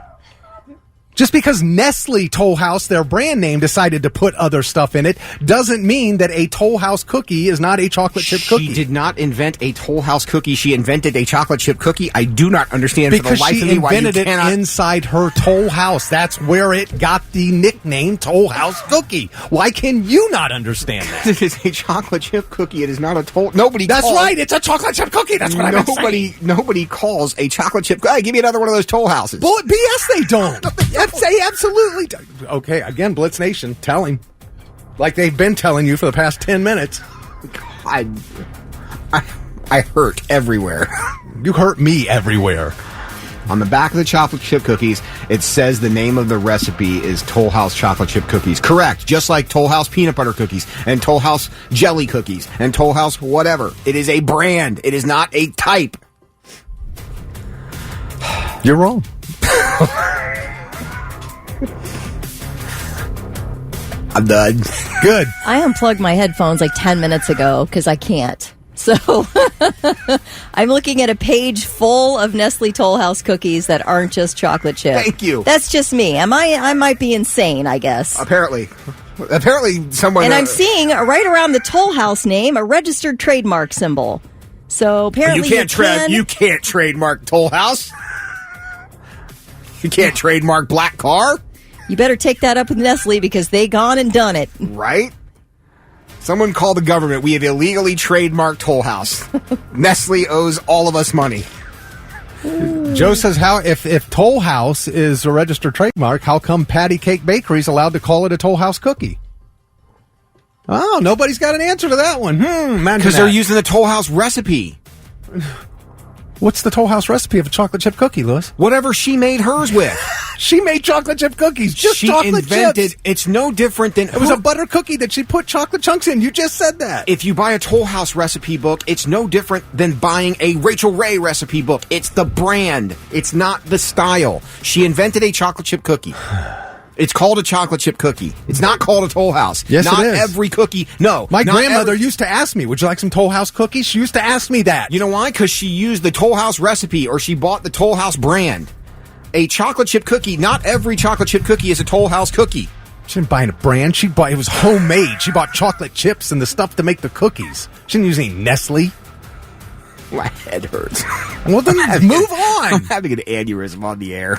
Just because Nestle Toll House, their brand name, decided to put other stuff in it, doesn't mean that a Toll House cookie is not a chocolate chip cookie.
She did not invent a Toll House cookie. She invented a chocolate chip cookie. I do not understand for the life of me why you cannot...
Because she invented it inside her Toll House. That's where it got the nickname Toll House cookie. Why can you not understand that?
It is a chocolate chip cookie. It is not a Toll... Nobody
That's
calls...
right. It's a chocolate chip cookie. That's what I'm saying.
Nobody calls a chocolate chip... Hey, give me another one of those Toll Houses.
Well, BS, they don't. They absolutely... Okay, again, Blitz Nation, tell him. Like they've been telling you for the past 10 minutes.
I hurt everywhere.
You hurt me everywhere.
On the back of the chocolate chip cookies, it says the name of the recipe is Toll House chocolate chip cookies. Correct. Just like Toll House peanut butter cookies and Toll House jelly cookies and Toll House whatever. It is a brand. It is not a type.
You're wrong.
I'm done.
Good.
I unplugged my headphones like 10 minutes ago because I can't. So I'm looking at a page full of Nestle Toll House cookies that aren't just chocolate chip.
Thank you.
That's just me. I might be insane, I guess.
Apparently someone...
And I'm seeing right around the Toll House name a registered trademark symbol. So apparently
you can't trademark Toll House. You can't trademark black car.
You better take that up with Nestle because they gone and done it.
Right? Someone call the government. We have illegally trademarked Toll House. Nestle owes all of us money.
Joe says, if Toll House is a registered trademark, how come Patty Cake Bakery's allowed to call it a Toll House cookie? Oh, nobody's got an answer to that one.
Because they're using the Toll House recipe.
What's the Tollhouse recipe of a chocolate chip cookie, Lewis?
Whatever she made hers with.
She made chocolate chip cookies. Just
she
chocolate
invented.
chips.
It's no different than
It was a butter cookie that she put chocolate chunks in. You just said that.
If you buy a Tollhouse recipe book, it's no different than buying a Rachel Ray recipe book. It's the brand. It's not the style. She invented a chocolate chip cookie. It's called a chocolate chip cookie. It's not called a Tollhouse.
Yes,
not
it is.
every cookie. No.
My
not
grandmother used to ask me, would you like some Tollhouse cookies? She used to ask me that.
You know why? Because she used the Tollhouse recipe or she bought the Tollhouse brand. A chocolate chip cookie, not every chocolate chip cookie is a Tollhouse cookie.
She didn't buy a brand. It was homemade. She bought chocolate chips and the stuff to make the cookies. She didn't use any Nestle.
My head hurts.
Well, then move on.
I'm having an aneurysm on the air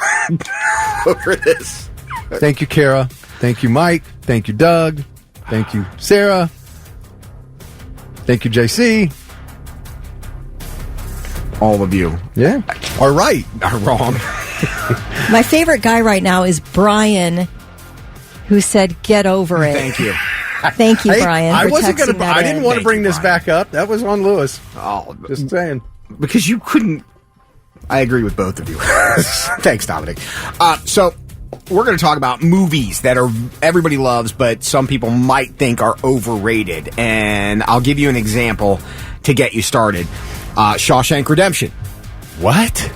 over this.
Thank you, Kara. Thank you, Mike. Thank you, Doug. Thank you, Sarah. Thank you, JC.
All of you.
Yeah. Are right.
Are wrong.
My favorite guy right now is Brian, who said, "Get over it."
Thank you.
Thank you, Brian.
I
for
wasn't
texting that
I didn't
in.
want to
Thank
bring
you,
this
Brian.
back up. That was on Lewis.
Oh,
Just saying.
because you couldn't. I agree with both of you. Thanks, Dominic. So we're going to talk about movies that are everybody loves, but some people might think are overrated. And I'll give you an example to get you started. Shawshank Redemption.
What?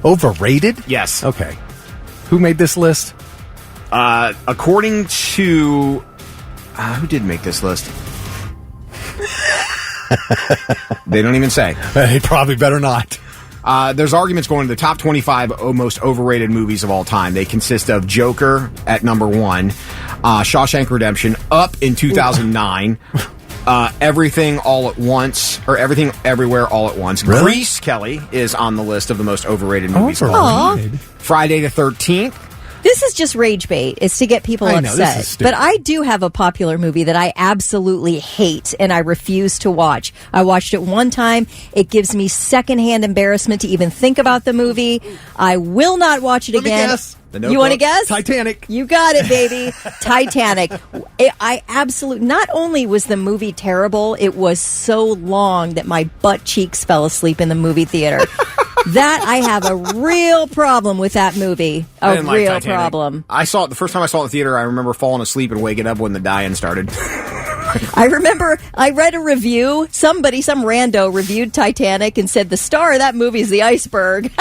Overrated?
Yes.
Okay. Who made this list?
According to who did make this list? They don't even say.
They probably better not.
There's arguments going to the top 25 most overrated movies of all time. They consist of Joker at number 1, Shawshank Redemption, Up in 2009, Everything All at Once, or Everything Everywhere All at Once.
Really?
Grease, Kelly, is on the list of the most overrated movies of all time.
Overrated?
Friday the 13th.
This is just rage bait. It's to get people
I know, this
upset.
is stupid.
But I do have a popular movie that I absolutely hate and I refuse to watch. I watched it one time. It gives me secondhand embarrassment to even think about the movie. I will not watch it
Let me
again.
guess.
The Notebook.
You want to guess?
Titanic.
You got it, baby. Titanic. I absolutely, not only was the movie terrible, it was so long that my butt cheeks fell asleep in the movie theater. That, I have a real problem with that movie.
I
A
didn't like
real
Titanic.
problem.
I saw it the first time I saw it in the theater. I remember falling asleep and waking up when the die-in started.
I remember I read a review. Some rando reviewed Titanic and said the star of that movie is the iceberg.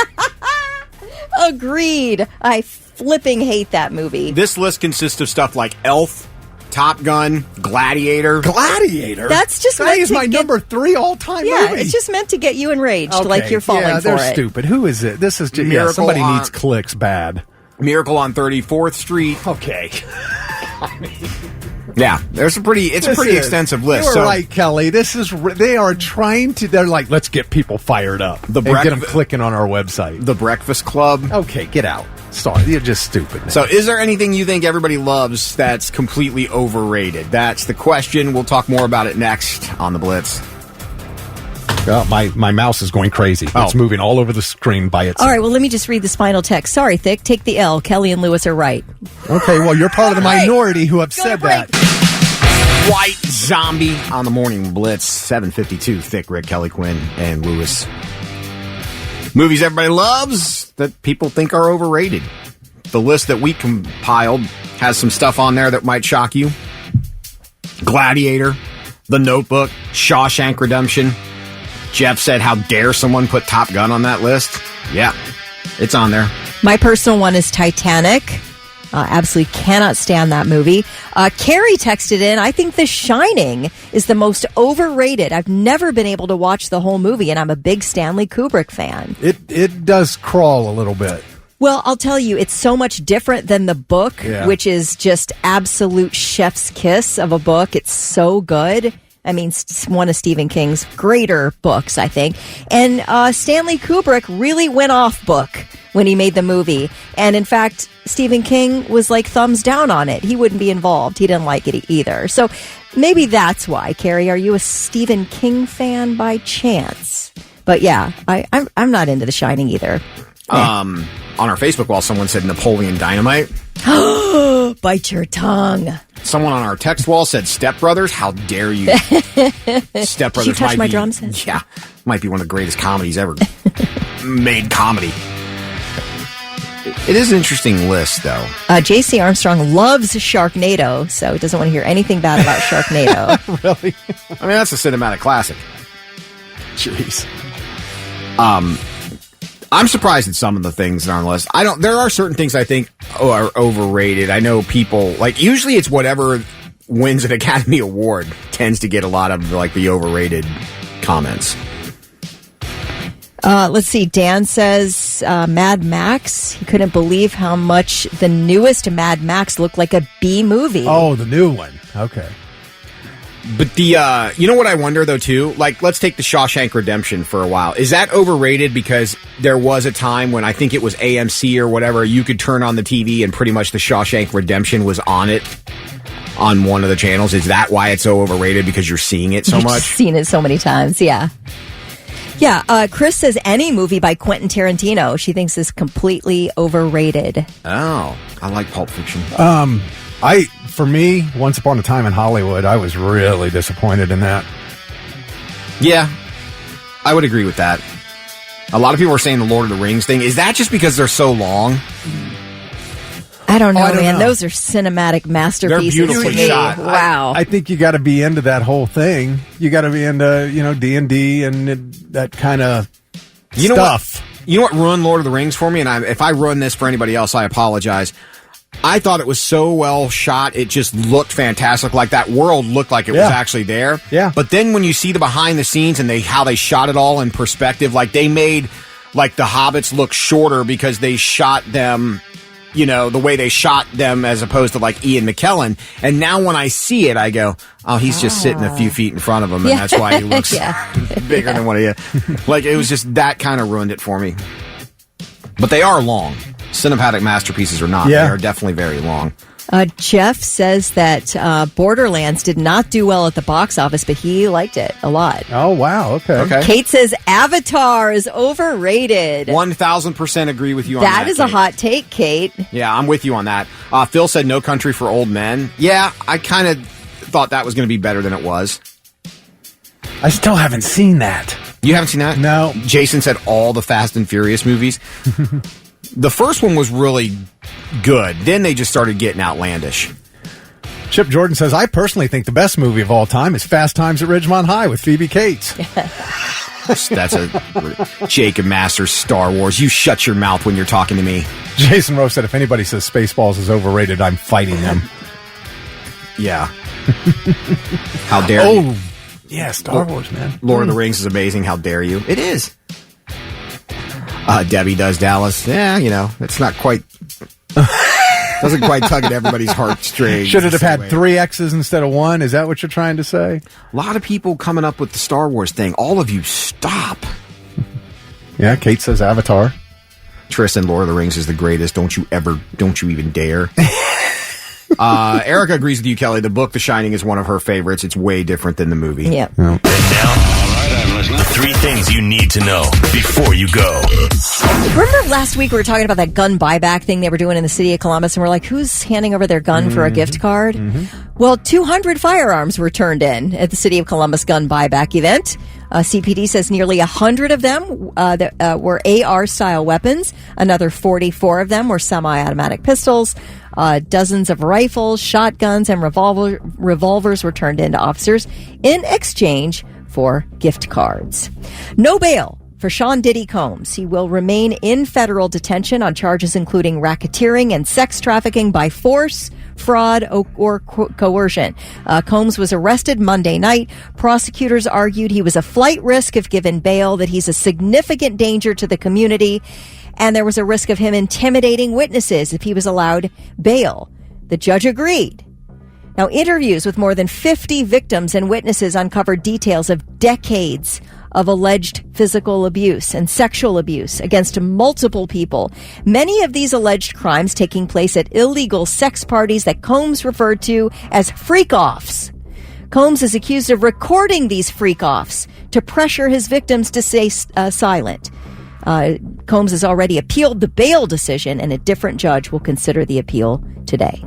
Agreed. I flipping hate that movie.
This list consists of stuff like Elf, Top Gun, Gladiator.
Gladiator?
That's just
that
meant
is
to
my
get-
number 3 all-time
Yeah,
movie.
it's just meant to get you enraged,
Okay,
like you're falling
yeah,
for
they're
it.
stupid. Who is it? This is just,
Miracle
somebody
on-
needs clicks bad.
Miracle on 34th Street.
Okay.
Yeah, there's a pretty extensive list.
You're
So
right, Kelly. They are trying to, they're like, let's get people fired up.
The
And get them
breakfast-
clicking on our website.
The Breakfast Club.
Okay, get out. Sorry, you're just stupid. Man.
So is there anything you think everybody loves that's completely overrated? That's the question. We'll talk more about it next on the Blitz.
Oh, my mouse is going crazy.
Oh.
It's moving all over the screen by itself.
All right, well, let me just read this final text. Sorry, Thick, take the L. Kelly and Lewis are right.
Okay, well, you're part of the minority who have
Go to
said
break.
that.
White Zombie on the Morning Blitz, 7:52. Thick, Rick, Kelly Quinn, and Lewis. Movies everybody loves that people think are overrated. The list that we compiled has some stuff on there that might shock you. Gladiator, The Notebook, Shawshank Redemption. Jeff said, how dare someone put Top Gun on that list? Yeah, it's on there.
My personal one is Titanic. Absolutely cannot stand that movie. Carrie texted in, I think The Shining is the most overrated. I've never been able to watch the whole movie, and I'm a big Stanley Kubrick fan.
It does crawl a little bit.
Well, I'll tell you, it's so much different than the book,
Yeah.
which is just absolute chef's kiss of a book. It's so good. I mean, it's one of Stephen King's greater books, I think. And Stanley Kubrick really went off book when he made the movie. And in fact, Stephen King was like thumbs down on it. He wouldn't be involved. He didn't like it either. So maybe that's why. Carrie, are you a Stephen King fan by chance? But yeah, I'm not into The Shining either.
On our Facebook wall, someone said Napoleon Dynamite.
Bite your tongue.
Someone on our text wall said Step Brothers. How dare you? Step Brothers
Did you touch
might
my
be,
drums?
Yeah, might be one of the greatest comedies ever made comedy. It is an interesting list, though.
J.C. Armstrong loves Sharknado, so he doesn't want to hear anything bad about Sharknado.
Really?
I mean, that's a cinematic classic.
Jeez.
I'm surprised at some of the things that are on the list. There are certain things I think are overrated. I know people, like, usually it's whatever wins an Academy Award tends to get a lot of, like, the overrated comments.
Let's see. Dan says Mad Max. He couldn't believe how much the newest Mad Max looked like a B movie.
Oh, the new one. Okay.
But the, you know what I wonder, though, too? Like, let's take the Shawshank Redemption for a while. Is that overrated because there was a time when I think it was AMC or whatever, you could turn on the TV and pretty much the Shawshank Redemption was on it on one of the channels? Is that why it's so overrated? Because you're seeing it so much?
You've seen it so many times, yeah. Yeah, Chris says any movie by Quentin Tarantino she thinks is completely overrated.
Oh, I like Pulp Fiction.
For me, Once Upon a Time in Hollywood, I was really disappointed in that.
Yeah, I would agree with that. A lot of people are saying the Lord of the Rings thing. Is that just because they're so long?
I don't know, man. Those are cinematic masterpieces.
They're beautifully
to me.
shot.
Wow.
I think you got to be into that whole thing. You got to be into, D&D and that kind of stuff.
You know what ruined Lord of the Rings for me? And if I ruin this for anybody else, I apologize. I thought it was so well shot. It just looked fantastic. Like that world looked like it was actually there.
Yeah.
But then when you see the behind the scenes and how they shot it all in perspective, like they made like the hobbits look shorter because they shot them, the way they shot them as opposed to like Ian McKellen. And now when I see it, I go, oh, he's just sitting a few feet in front of him. And that's why he looks bigger than what he is. Like it was just that kind of ruined it for me. But they are long. Cinematic masterpieces or not, they are definitely very long.
Jeff says that Borderlands did not do well at the box office, but he liked it a lot.
Oh, wow. Okay.
Kate says Avatar is overrated.
1,000% agree with you on that.
That is a hot take, Kate.
Yeah, I'm with you on that. Phil said No Country for Old Men. Yeah, I kind of thought that was going to be better than it was.
I still haven't seen that.
You haven't seen that?
No.
Jason said all the Fast and Furious movies. The first one was really good. Then they just started getting outlandish.
Chip Jordan says, I personally think the best movie of all time is Fast Times at Ridgemont High with Phoebe Cates.
That's a Jacob Masters Star Wars. You shut your mouth when you're talking to me.
Jason Rose said, if anybody says Spaceballs is overrated, I'm fighting them.
Yeah. How dare you?
Oh, yeah, Star Wars, man.
Lord of the Rings is amazing. How dare you? It is. Debbie Does Dallas. Yeah, it's not quite... doesn't quite tug at everybody's heartstrings.
Should it have had 3 X's instead of 1? Is that what you're trying to say?
A lot of people coming up with the Star Wars thing. All of you, stop.
Yeah, Kate says Avatar.
Tristan, Lord of the Rings is the greatest. Don't you even dare. Erica agrees with you, Kelly. The book, The Shining, is one of her favorites. It's way different than the movie.
Yeah.
And now, all right, I'm listening. 3 things you need to know before you go.
Remember last week we were talking about that gun buyback thing they were doing in the city of Columbus, and we're like, who's handing over their gun for a gift card? Well, 200 firearms were turned in at the city of Columbus gun buyback event. CPD says nearly 100 of them were AR-style weapons. Another 44 of them were semi-automatic pistols. Dozens of rifles, shotguns, and revolvers were turned in to officers in exchange for gift cards. No bail for Sean Diddy Combs. He will remain in federal detention on charges including racketeering and sex trafficking by force, fraud, or coercion. Combs was arrested Monday night. Prosecutors argued he was a flight risk if given bail, that he's a significant danger to the community, and there was a risk of him intimidating witnesses if he was allowed bail. The judge agreed. Now, interviews with more than 50 victims and witnesses uncovered details of decades of alleged physical abuse and sexual abuse against multiple people. Many of these alleged crimes taking place at illegal sex parties that Combs referred to as freak-offs. Combs is accused of recording these freak-offs to pressure his victims to stay silent. Combs has already appealed the bail decision, and a different judge will consider the appeal today.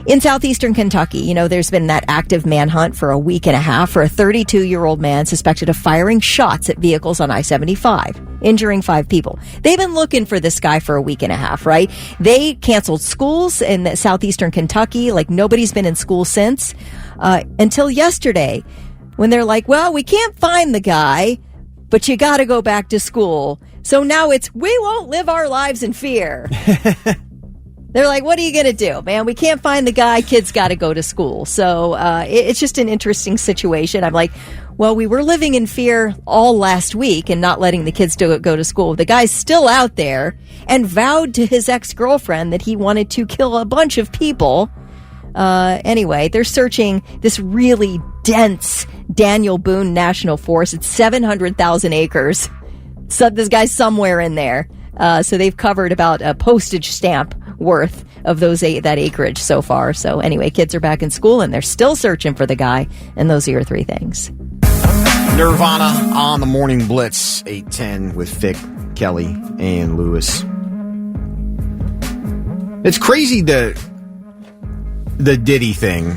In southeastern Kentucky, there's been that active manhunt for a week and a half for a 32-year-old man suspected of firing shots at vehicles on I-75, injuring 5 people. They've been looking for this guy for a week and a half, right? They canceled schools in southeastern Kentucky. Like, nobody's been in school since, until yesterday, when they're like, well, we can't find the guy, but you got to go back to school. So now it's, we won't live our lives in fear. They're like, what are you going to do, man? We can't find the guy. Kids got to go to school. So it's just an interesting situation. I'm like, well, we were living in fear all last week and not letting the kids go to school. The guy's still out there and vowed to his ex-girlfriend that he wanted to kill a bunch of people. Anyway, they're searching this really dense Daniel Boone National Forest. It's 700,000 acres. So this guy's somewhere in there. So they've covered about a postage stamp worth of that acreage so far. So anyway, kids are back in school and they're still searching for the guy. And those are your 3 things.
Nirvana on the Morning Blitz, 8:10 with Vic, Kelly, and Lewis. It's crazy the Diddy thing.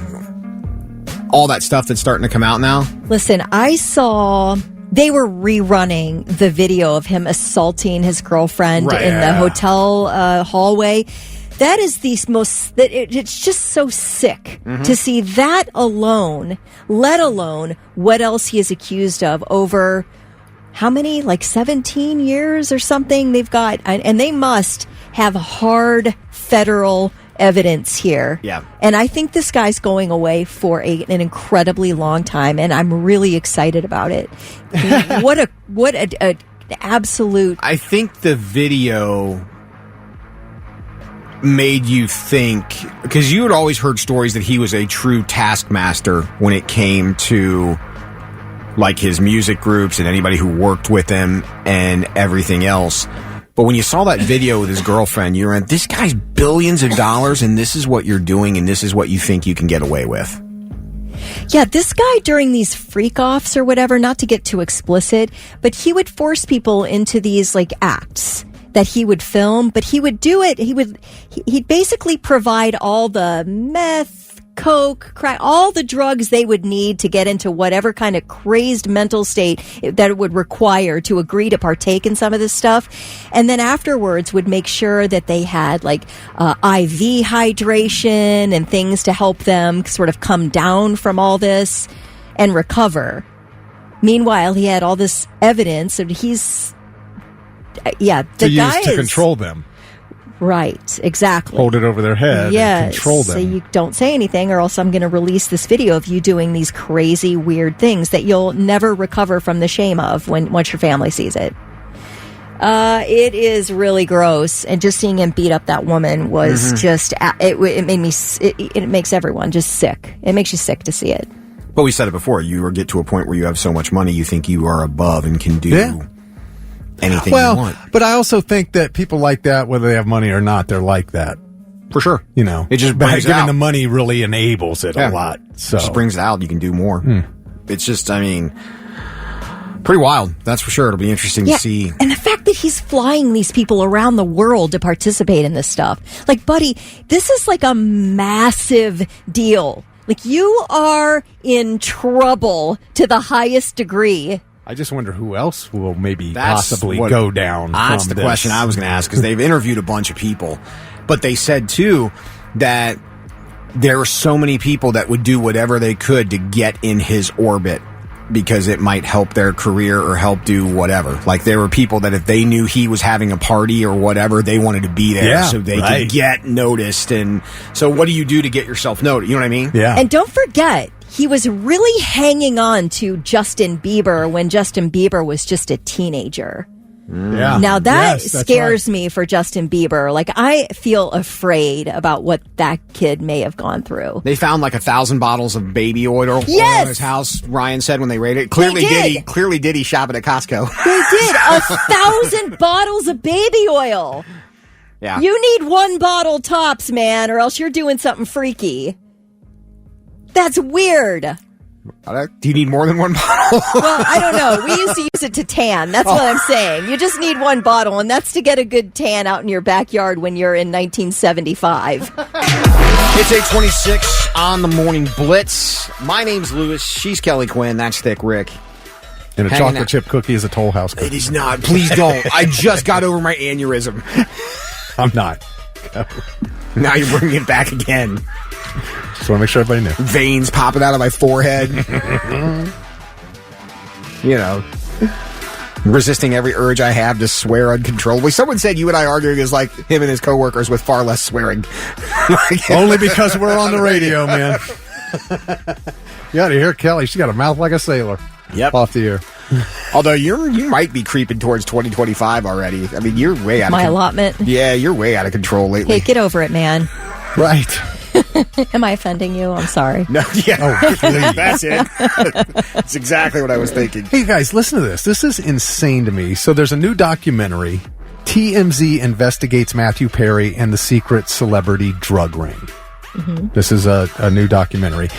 All that stuff that's starting to come out now.
Listen, I saw they were rerunning the video of him assaulting his girlfriend in the hotel hallway. That is it's just so sick to see that alone, let alone what else he is accused of over how many, like 17 years or something they've got. And they must have hard federal evidence here. Yeah. And I think this guy's going away for an incredibly long time, and I'm really excited about it. What a absolute.
I think the video made you think, because you had always heard stories that he was a true taskmaster when it came to like his music groups and anybody who worked with him and everything else. But when you saw that video with his girlfriend, you were like, this guy's billions of dollars and this is what you're doing and this is what you think you can get away with.
Yeah, this guy during these freak-offs or whatever, not to get too explicit, but he would force people into these like acts that he would film, but he would do it. He'd basically provide all the meth, coke, crack, all the drugs they would need to get into whatever kind of crazed mental state that it would require to agree to partake in some of this stuff. And then afterwards would make sure that they had like IV hydration and things to help them sort of come down from all this and recover. Meanwhile, he had all this evidence and he's the guy
to control them.
Right, exactly.
Hold it over their head and control them.
So you don't say anything or else I'm going to release this video of you doing these crazy, weird things that you'll never recover from the shame of once your family sees it. It is really gross. And just seeing him beat up that woman was just, it made me, it makes everyone just sick. It makes you sick to see it.
But we said it before, you get to a point where you have so much money, you think you are above and can do anything you want.
But I also think that people like that, whether they have money or not, they're like that.
For sure.
It just brings giving the money really enables it a lot. So
it just brings it out. You can do more. It's just, pretty wild. That's for sure. It'll be interesting to see.
And the fact that he's flying these people around the world to participate in this stuff. Like, buddy, this is like a massive deal. Like, you are in trouble to the highest degree.
I just wonder who else will possibly go down.
That's the question I was going to ask, because they've interviewed a bunch of people. But they said, too, that there are so many people that would do whatever they could to get in his orbit because it might help their career or help do whatever. Like, there were people that if they knew he was having a party or whatever, they wanted to be there so they could get noticed. And so what do you do to get yourself noticed? You know what I mean?
Yeah.
And don't forget, he was really hanging on to Justin Bieber when Justin Bieber was just a teenager.
Yeah.
Now that scares me for Justin Bieber. Like, I feel afraid about what that kid may have gone through.
They found like 1,000 bottles of baby oil in his house, Ryan said when they raided it. Clearly Diddy shop it at Costco.
They did. 1,000 bottles of baby oil.
Yeah.
You need 1 bottle tops, man, or else you're doing something freaky. That's weird.
Do you need more than 1 bottle?
Well, I don't know. We used to use it to tan. That's what I'm saying. You just need 1 bottle, and that's to get a good tan out in your backyard when you're in 1975.
It's 8:26 on the Morning Blitz. My name's Lewis. She's Kelly Quinn. That's Thick Rick.
And a
Hanging
chocolate
out.
chip cookie is a Tollhouse cookie.
It is not. Please don't. I just got over my aneurysm.
I'm not.
Now you're bringing it back again.
Just want to make sure everybody knew.
Veins popping out of my forehead. You know, resisting every urge I have to swear uncontrollably. Someone said you and I arguing is like him and his coworkers with far less swearing.
Only because we're on the radio, man. You ought to hear Kelly. She's got a mouth like a sailor.
Yep.
Off the air.
Although you might be creeping towards 2025 already. I mean, you're way out
My
of
allotment.
Yeah, you're way out of control lately.
Hey, get over it, man.
Right.
Am I offending you? I'm sorry.
No, yeah.
Oh, please.
That's it. That's exactly what I was thinking.
Hey, guys, listen to this. This is insane to me. So there's a new documentary. TMZ investigates Matthew Perry and the secret celebrity drug ring. Mm-hmm. This is a new documentary.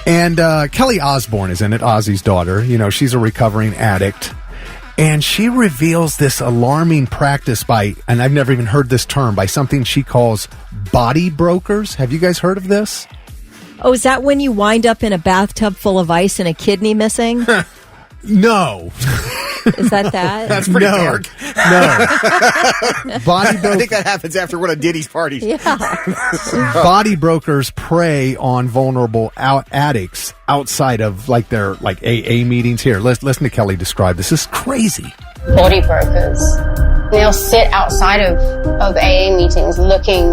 And Kelly Osbourne is in it, Ozzy's daughter. You know, she's a recovering addict. And she reveals this alarming practice by, and I've never even heard this term, by something she calls body brokers. Have you guys heard of this?
Oh, is that when you wind up in a bathtub full of ice and a kidney missing?
No.
Is that?
That's pretty dark.
No.
I think that happens after one of Diddy's parties.
Yeah.
Body brokers prey on vulnerable addicts outside of their AA meetings. Here, listen to Kelly describe this. This is crazy.
Body brokers. They'll sit outside of AA meetings looking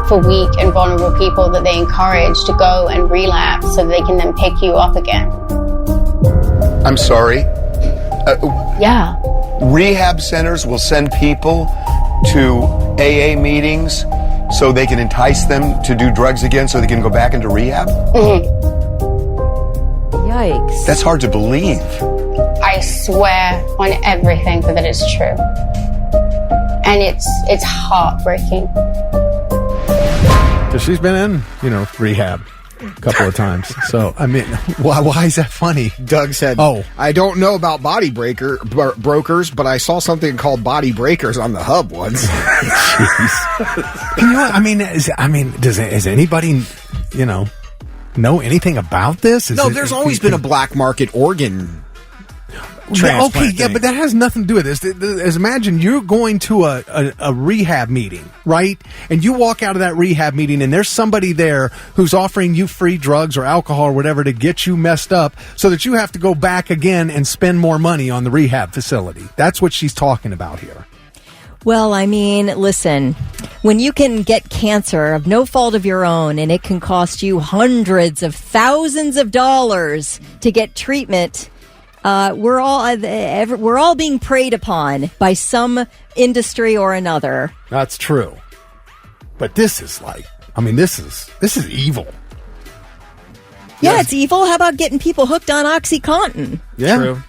for weak and vulnerable people that they encourage to go and relapse so they can then pick you up again.
I'm sorry.
Yeah.
Rehab centers will send people to AA meetings so they can entice them to do drugs again so they can go back into rehab?
Mm-hmm.
Yikes.
That's hard to believe.
I swear on everything that it's true. And it's heartbreaking.
So she's been in, rehab a couple of times. So, I mean, why is that funny?
Doug said, I don't know about body brokers, but I saw something called body breakers on the hub once.
Jeez. Does anybody, know anything about this?
There's always been a black market organ transplant
okay, yeah,
thing.
but that has nothing to do with this. As imagine you're going to a rehab meeting, right? And you walk out of that rehab meeting and there's somebody there who's offering you free drugs or alcohol or whatever to get you messed up so that you have to go back again and spend more money on the rehab facility. That's what she's talking about here.
Well, I mean, listen, when you can get cancer of no fault of your own and it can cost you hundreds of thousands of dollars to get treatment, we're all being preyed upon by some industry or another.
That's true. But this is this is evil.
Yeah, it's evil. How about getting people hooked on OxyContin?
Yeah.
True.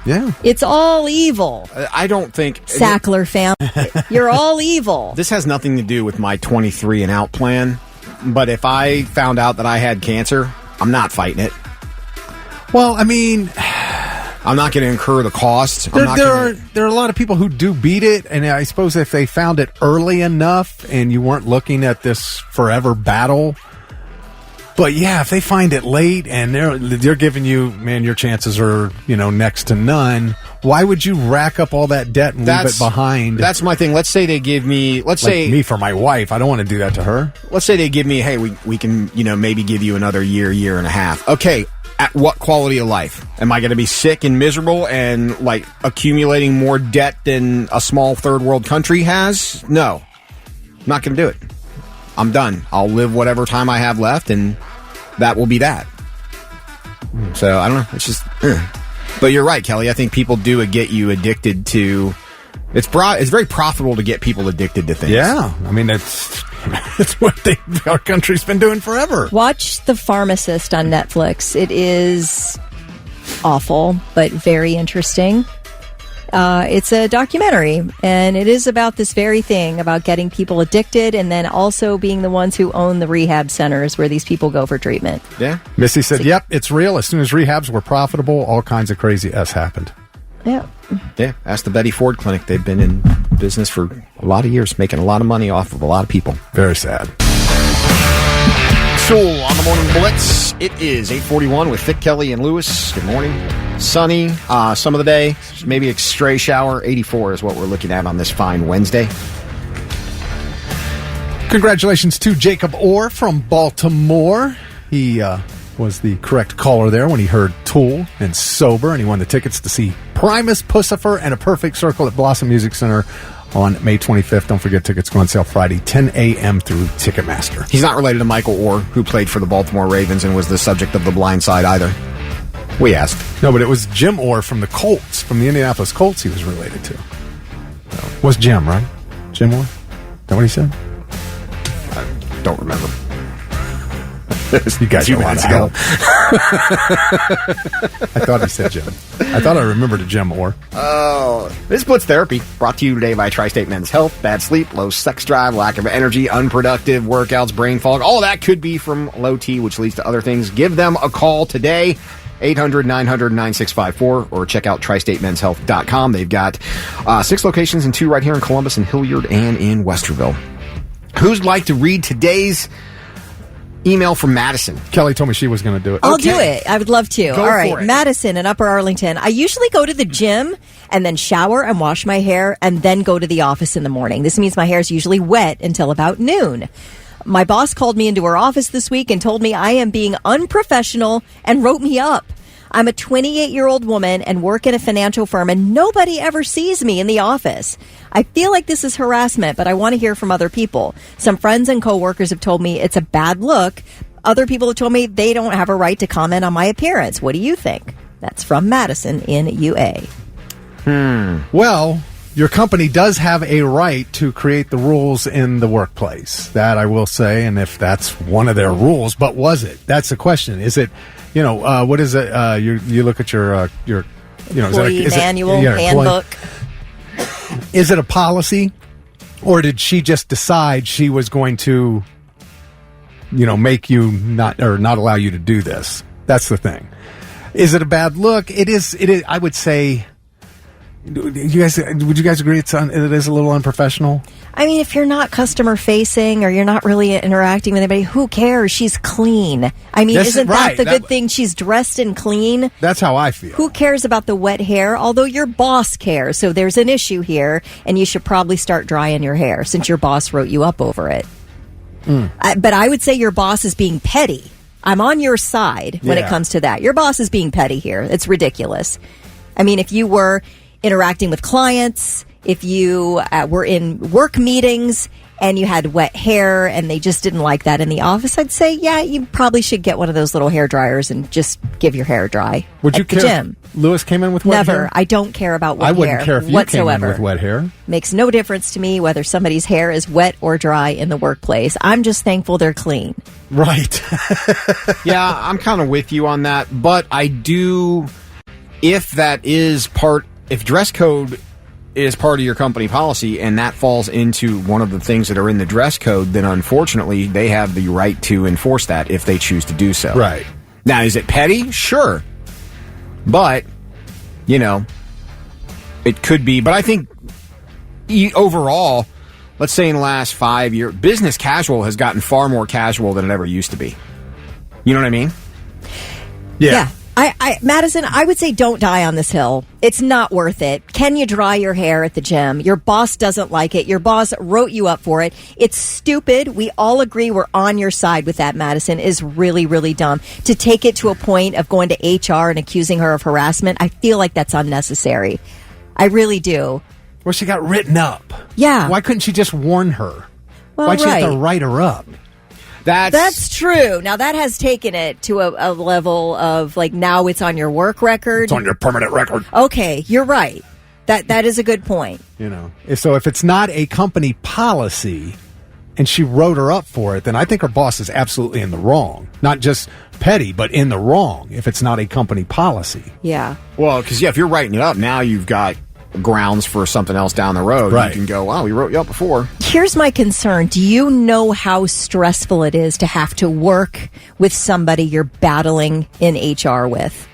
Yeah.
It's all evil.
I don't think...
Sackler family. You're all evil.
This has nothing to do with my 23 and out plan, but if I found out that I had cancer, I'm not fighting it.
Well, I mean...
I'm not going to incur the cost.
There are a lot of people who do beat it, and I suppose if they found it early enough and you weren't looking at this forever battle. But yeah, if they find it late and they're giving you, man, your chances are, next to none. Why would you rack up all that debt and leave it behind?
That's my thing. Let's say they give me,
me for my wife. I don't want to do that to her.
Let's say they give me, hey, we can, maybe give you another year and a half. Okay. At what quality of life? Am I going to be sick and miserable and accumulating more debt than a small third world country has? No. I'm not going to do it. I'm done. I'll live whatever time I have left, and that will be that. So, I don't know. It's just... But you're right, Kelly. I think people do get you addicted to... It's very profitable to get people addicted to things.
Yeah. I mean, that's what our country's been doing forever.
Watch The Pharmacist on Netflix. It is awful, but very interesting. It's a documentary, and it is about this very thing, about getting people addicted and then also being the ones who own the rehab centers where these people go for treatment.
Yeah.
Missy said, yep, it's real. As soon as rehabs were profitable, all kinds of crazy S happened.
Yeah.
Yeah. Ask the Betty Ford Clinic. They've been in business for a lot of years, making a lot of money off of a lot of people.
Very sad.
Tool on the Morning Blitz. It is 8:41 with Thick, Kelly, and Lewis. Good morning. Sunny, some of the day. Maybe a stray shower. 84 is what we're looking at on this fine Wednesday.
Congratulations to Jacob Orr from Baltimore. He was the correct caller there when he heard Tool and Sober, and he won the tickets to see Primus, Pussifer, and A Perfect Circle at Blossom Music Center on May 25th. Don't forget, tickets go on sale Friday, 10 a.m. through Ticketmaster.
He's not related to Michael Orr, who played for the Baltimore Ravens and was the subject of The Blind Side either. We asked.
No, but it was Jim Orr from the Colts, from the Indianapolis Colts he was related to. Was Jim, right? Jim Orr? Is that what he said?
I don't remember.
You guys know a lot of help. I thought he said Jim. I thought I remembered a Jim Orr.
Oh, this is Blitz Therapy, brought to you today by Tri-State Men's Health. Bad sleep, low sex drive, lack of energy, unproductive workouts, brain fog. All of that could be from low T, which leads to other things. Give them a call today, 800-900-9654, or check out tristatemenshealth.com. They've got 6 locations and 2 right here in Columbus and Hilliard and in Westerville. Who'd like to read today's email from Madison?
Kelly told me she was going to do it.
I'll do it. I would love to.
Go
All right.
for it.
Madison in Upper Arlington. I usually go to the gym and then shower and wash my hair and then go to the office in the morning. This means my hair is usually wet until about noon. My boss called me into her office this week and told me I am being unprofessional and wrote me up. I'm a 28-year-old woman and work in a financial firm, and nobody ever sees me in the office. I feel like this is harassment, but I want to hear from other people. Some friends and coworkers have told me it's a bad look. Other people have told me they don't have a right to comment on my appearance. What do you think? That's from Madison in UA.
Well, your company does have a right to create the rules in the workplace. That I will say, and if that's one of their rules, but was it? That's the question. Is it, what is it? You look at your
Employee manual, handbook.
Is it a policy, or did she just decide she was going to, make you not allow you to do this? That's the thing. Is it a bad look? It is. I would say. Would you guys agree it is a little unprofessional?
I mean, if you're not customer facing or you're not really interacting with anybody, who cares? She's clean. I mean, isn't that the good thing? She's dressed and clean.
That's how I feel.
Who cares about the wet hair? Although your boss cares. So there's an issue here, and you should probably start drying your hair since your boss wrote you up over it. But I would say your boss is being petty. I'm on your side when it comes to that. Your boss is being petty here. It's ridiculous. I mean, if you were interacting with clients, if you were in work meetings and you had wet hair and they just didn't like that in the office, I'd say, yeah, you probably should get one of those little hair dryers and just give your hair dry.
Would you care
gym.
if Lewis came in with wet hair?
Never. I don't care about wet hair.
I wouldn't care if you came in with wet hair.
Makes no difference to me whether somebody's hair is wet or dry in the workplace. I'm just thankful they're clean.
Right.
Yeah, I'm kind of with you on that, but I do, if dress code is part of your company policy and that falls into one of the things that are in the dress code, then unfortunately they have the right to enforce that if they choose to do so.
Right.
Now, is it petty? Sure. But, it could be. But I think overall, let's say in the last 5 years, business casual has gotten far more casual than it ever used to be. You know what I mean?
Yeah. Madison, I would say don't die on this hill. It's not worth it. Can you dry your hair at the gym? Your boss doesn't like it. Your boss wrote you up for it. It's stupid. We all agree we're on your side with that, Madison. Is really, really dumb. To take it to a point of going to HR and accusing her of harassment, I feel like that's unnecessary. I really do.
Well, she got written up.
Yeah.
Why couldn't she just warn her?
Well,
Why'd she have to write her up?
That's true. Now, that has taken it to a level of, now it's on your work record.
It's on your permanent record.
Okay, you're right. That is a good point.
So if it's not a company policy and she wrote her up for it, then I think her boss is absolutely in the wrong. Not just petty, but in the wrong if it's not a company policy.
Yeah.
Well, because, if you're writing it up, now you've got grounds for something else down the road.
Right.
You can go, wow, we wrote you up before.
Here's my concern. Do you know how stressful it is to have to work with somebody you're battling in HR with?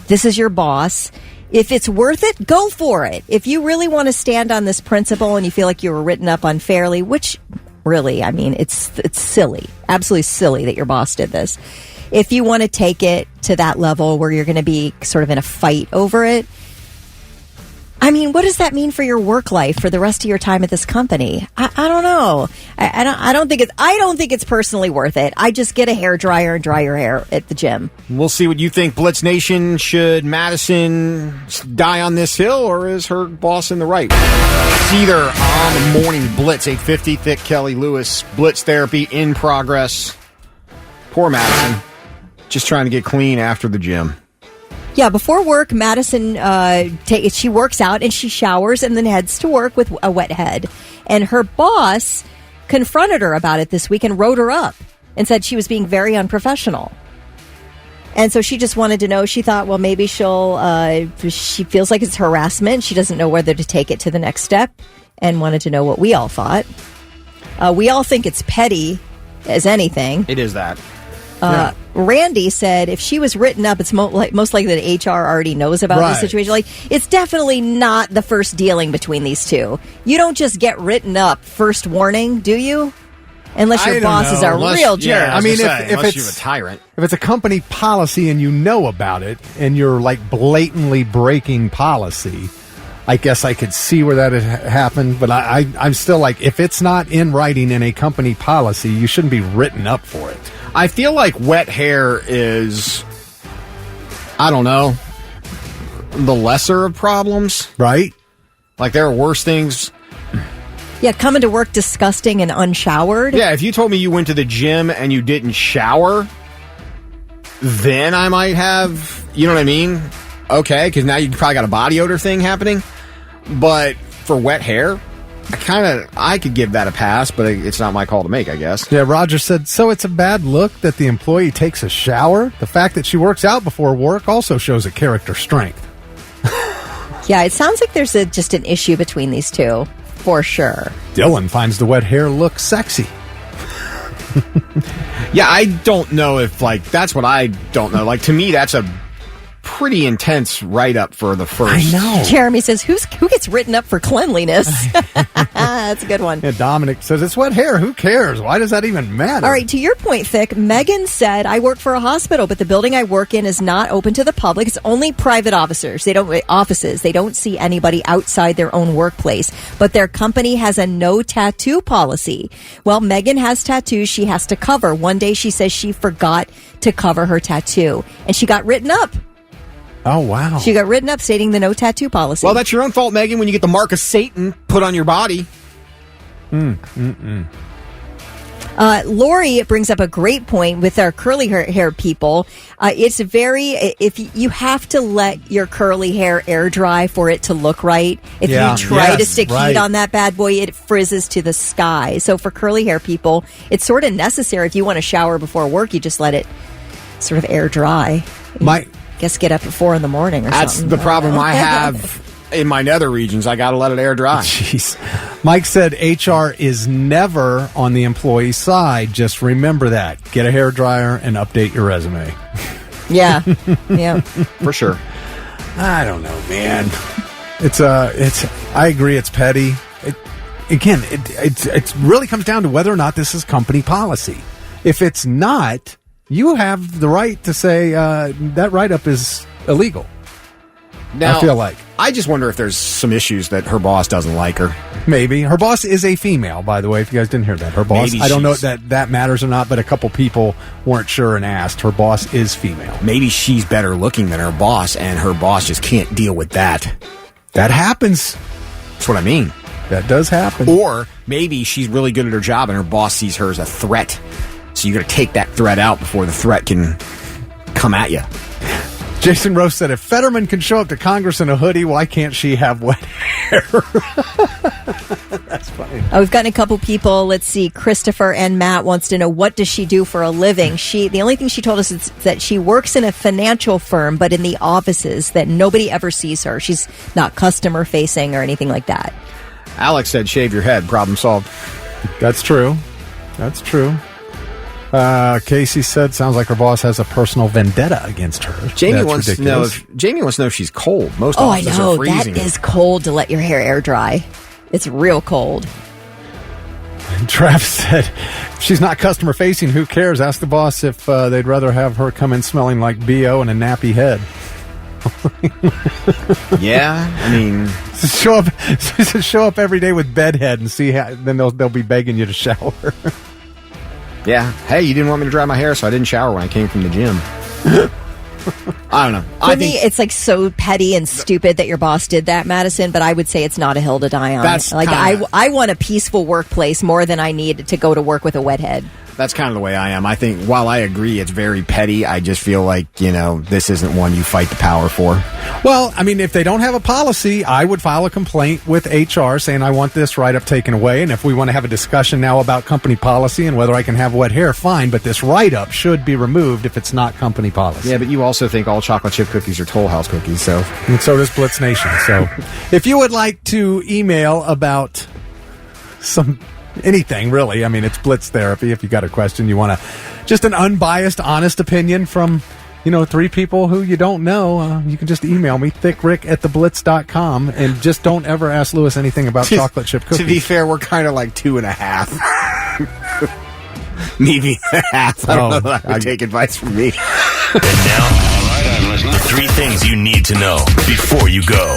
This is your boss. If it's worth it, go for it. If you really want to stand on this principle and you feel like you were written up unfairly, which really. I mean, it's silly, absolutely silly that your boss did this. If you want to take it to that level where you're going to be sort of in a fight over it, I mean, what does that mean for your work life for the rest of your time at this company? I don't know. I don't think it's personally worth it. I just get a hairdryer and dry your hair at the gym.
We'll see what you think. Blitz Nation, should Madison die on this hill, or is her boss in the right? It's either on the morning Blitz, 8:50, Thick Kelly Lewis, Blitz therapy in progress. Poor Madison, just trying to get clean after the gym.
Yeah, before work, Madison, she works out and she showers and then heads to work with a wet head. And her boss confronted her about it this week and wrote her up and said she was being very unprofessional. And so she just wanted to know, she thought, well, maybe she feels like it's harassment. She doesn't know whether to take it to the next step, and wanted to know what we all thought. We all think it's petty as anything.
It is that.
Randy said if she was written up, it's most likely that HR already knows about the situation. Like, it's definitely not the first dealing between these two. You don't just get written up first warning, do you? Unless your boss is a real jerk.
Yeah, I mean, if it's
you're a tyrant.
If it's a company policy and you know about it and you're like blatantly breaking policy, I guess I could see where that happened. But I'm still like, if it's not in writing in a company policy, you shouldn't be written up for it.
I feel like wet hair is, I don't know, the lesser of problems.
Right?
Like, there are worse things.
Yeah, coming to work disgusting and unshowered.
Yeah, if you told me you went to the gym and you didn't shower, then I might have, you know what I mean? Okay, because now you probably got a body odor thing happening. But for wet hair, I could give that a pass, but it's not my call to make, I guess.
Yeah, Roger said, so it's a bad look that the employee takes a shower? The fact that she works out before work also shows a character strength.
Yeah, it sounds like there's just an issue between these two, for sure.
Dylan finds the wet hair look sexy.
Yeah, I don't know if, that's what I don't know. Like, to me, that's a pretty intense write-up for the first.
I know.
Jeremy says, who gets written up for cleanliness? That's a good one.
Yeah, Dominic says, it's wet hair. Who cares? Why does that even matter?
All right, to your point, Thick, Megan said, I work for a hospital, but the building I work in is not open to the public. It's only private offices. They don't see anybody outside their own workplace. But their company has a no tattoo policy. Well, Megan has tattoos she has to cover. One day she says she forgot to cover her tattoo, and she got written up.
Oh, wow.
She got written up stating the no tattoo policy.
Well, that's your own fault, Megan, when you get the mark of Satan put on your body.
Lori brings up a great point with our curly hair people. It's if you have to let your curly hair air dry for it to look right. If you try to stick heat on that bad boy, it frizzes to the sky. So for curly hair people, it's sort of necessary. If you want to shower before work, you just let it sort of air dry. Guess get up at 4 a.m. or something.
That's the problem I have in my nether regions. I got to let it air dry.
Jeez. Mike said HR is never on the employee side. Just remember that. Get a hairdryer and update your resume.
Yeah. Yeah.
For sure.
I don't know, man. I agree. It's petty. It really comes down to whether or not this is company policy. If it's not, you have the right to say that write-up is illegal.
Now,
I feel like.
I just wonder if there's some issues that her boss doesn't like her.
Maybe. Her boss is a female, by the way, if you guys didn't hear that. Her boss, I don't know if that matters or not, but a couple people weren't sure and asked. Her boss is female.
Maybe she's better looking than her boss, and her boss just can't deal with that.
That happens.
That's what I mean.
That does happen.
Or maybe she's really good at her job, and her boss sees her as a threat. So you got to take that threat out before the threat can come at you.
Jason Rose said, if Fetterman can show up to Congress in a hoodie, why can't she have wet hair? That's funny.
We've gotten a couple people. Let's see. Christopher and Matt wants to know, what does she do for a living? The only thing she told us is that she works in a financial firm, but in the offices that nobody ever sees her. She's not customer facing or anything like that.
Alex said, shave your head. Problem solved.
That's true. That's true. Casey said, sounds like her boss has a personal vendetta against her.
Jamie wants to know if she's cold. Most offices are freezing.
That is cold to let your hair air dry. It's real cold.
Travis said, if she's not customer facing, who cares? Ask the boss if they'd rather have her come in smelling like BO and a nappy head.
Yeah, I mean,
show up every day with bedhead and see how, then they'll be begging you to shower.
Yeah. Hey, you didn't want me to dry my hair, so I didn't shower when I came from the gym. I don't know.
For me, it's like so petty and stupid that your boss did that, Madison, but I would say it's not a hill to die on.
That's
like I want a peaceful workplace more than I need to go to work with a wet head.
That's kind of the way I am. I think while I agree it's very petty, I just feel like, this isn't one you fight the power for.
Well, I mean, if they don't have a policy, I would file a complaint with HR saying I want this write-up taken away. And if we want to have a discussion now about company policy and whether I can have wet hair, fine. But this write-up should be removed if it's not company policy.
Yeah, but you also think all chocolate chip cookies are Tollhouse cookies, so.
And so does Blitz Nation. So if you would like to email about anything, really. I mean, it's Blitz Therapy. If you got a question, you want just an unbiased, honest opinion from, 3 people who you don't know, you can just email me, thickrick@theblitz.com, and just don't ever ask Lewis anything about chocolate chip cookies.
To be fair, we're kind of like 2.5. Maybe a half. I don't know that I would take advice from me.
And now, 3 things you need to know before you go.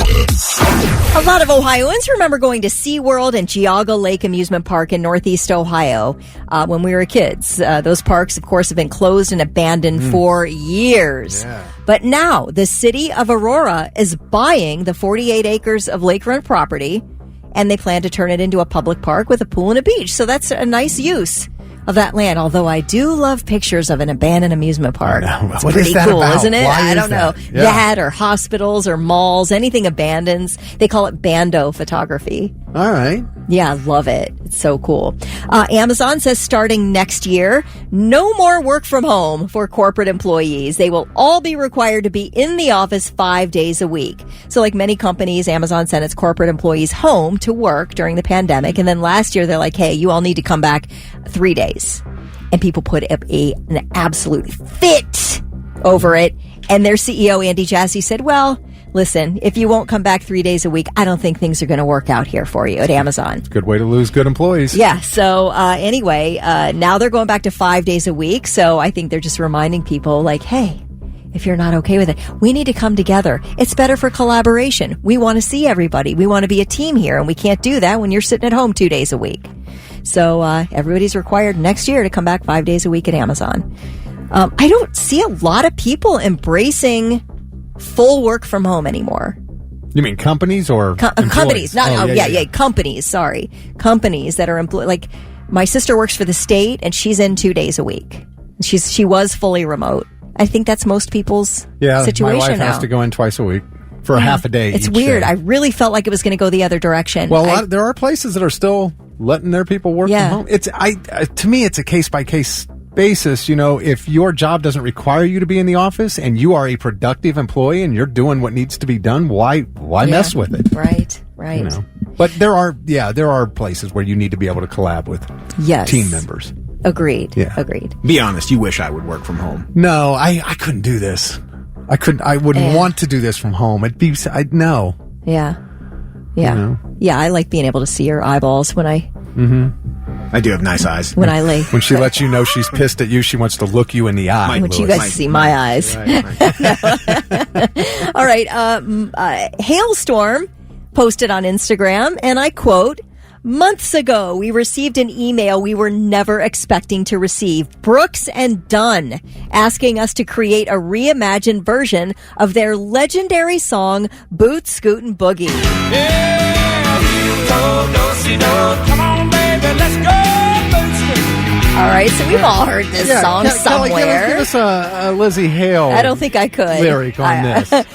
A lot of Ohioans remember going to SeaWorld and Geauga Lake Amusement Park in Northeast Ohio when we were kids. Those parks, of course, have been closed and abandoned for years. Yeah. But now the city of Aurora is buying the 48 acres of lakefront property, and they plan to turn it into a public park with a pool and a beach. So that's a nice use of that land, although I do love pictures of an abandoned amusement park. It's
what
pretty
is that
cool,
about?
isn't it?
Why
I don't know.
Yeah.
That or hospitals or malls, anything abandons. They call it bando photography.
All right.
Yeah, I love it. It's so cool. Amazon says starting next year, no more work from home for corporate employees. They will all be required to be in the office 5 days a week. So like many companies, Amazon sent its corporate employees home to work during the pandemic. And then last year, they're like, hey, you all need to come back 3 days. And people put up an absolute fit over it. And their CEO, Andy Jassy, said, well, listen, if you won't come back 3 days a week, I don't think things are going to work out here for you at Amazon.
Good way to lose good employees.
Yeah. So anyway, now they're going back to 5 days a week. So I think they're just reminding people like, hey, if you're not okay with it, we need to come together. It's better for collaboration. We want to see everybody. We want to be a team here. And we can't do that when you're sitting at home 2 days a week. So everybody's required next year to come back 5 days a week at Amazon. I don't see a lot of people embracing full work from home anymore.
You mean companies or
companies? Not
yeah.
Companies. Sorry, companies that are like my sister works for the state and she's in 2 days a week. She was fully remote. I think that's most people's situation.
My wife
now
has to go in twice a week for half a day.
It's
each
weird.
Day.
I really felt like it was going to go the other direction.
Well, there are places that are still letting their people work from home. To me, it's a case by case basis. If your job doesn't require you to be in the office and you are a productive employee and you're doing what needs to be done, why mess with it?
Right.
But there are places where you need to be able to collab with team members.
Agreed.
Yeah.
Agreed.
Be honest, you wish I would work from home.
No, I couldn't do this. I wouldn't want to do this from home. No.
Yeah. Yeah. Yeah, I like being able to see your eyeballs when I...
I do have nice eyes.
When I lay.
When she lets you know she's pissed at you, she wants to look you in the eye.
When you guys see my eyes. Right. All right. Hailstorm posted on Instagram, and I quote, months ago, we received an email we were never expecting to receive. Brooks and Dunn asking us to create a reimagined version of their legendary song, Boot Scootin' Boogie. Come on, baby, let's go. All right, so we've all heard this song somewhere.
Kelly, give us a Lizzie Hale.
I don't think I could.
Lyric on this.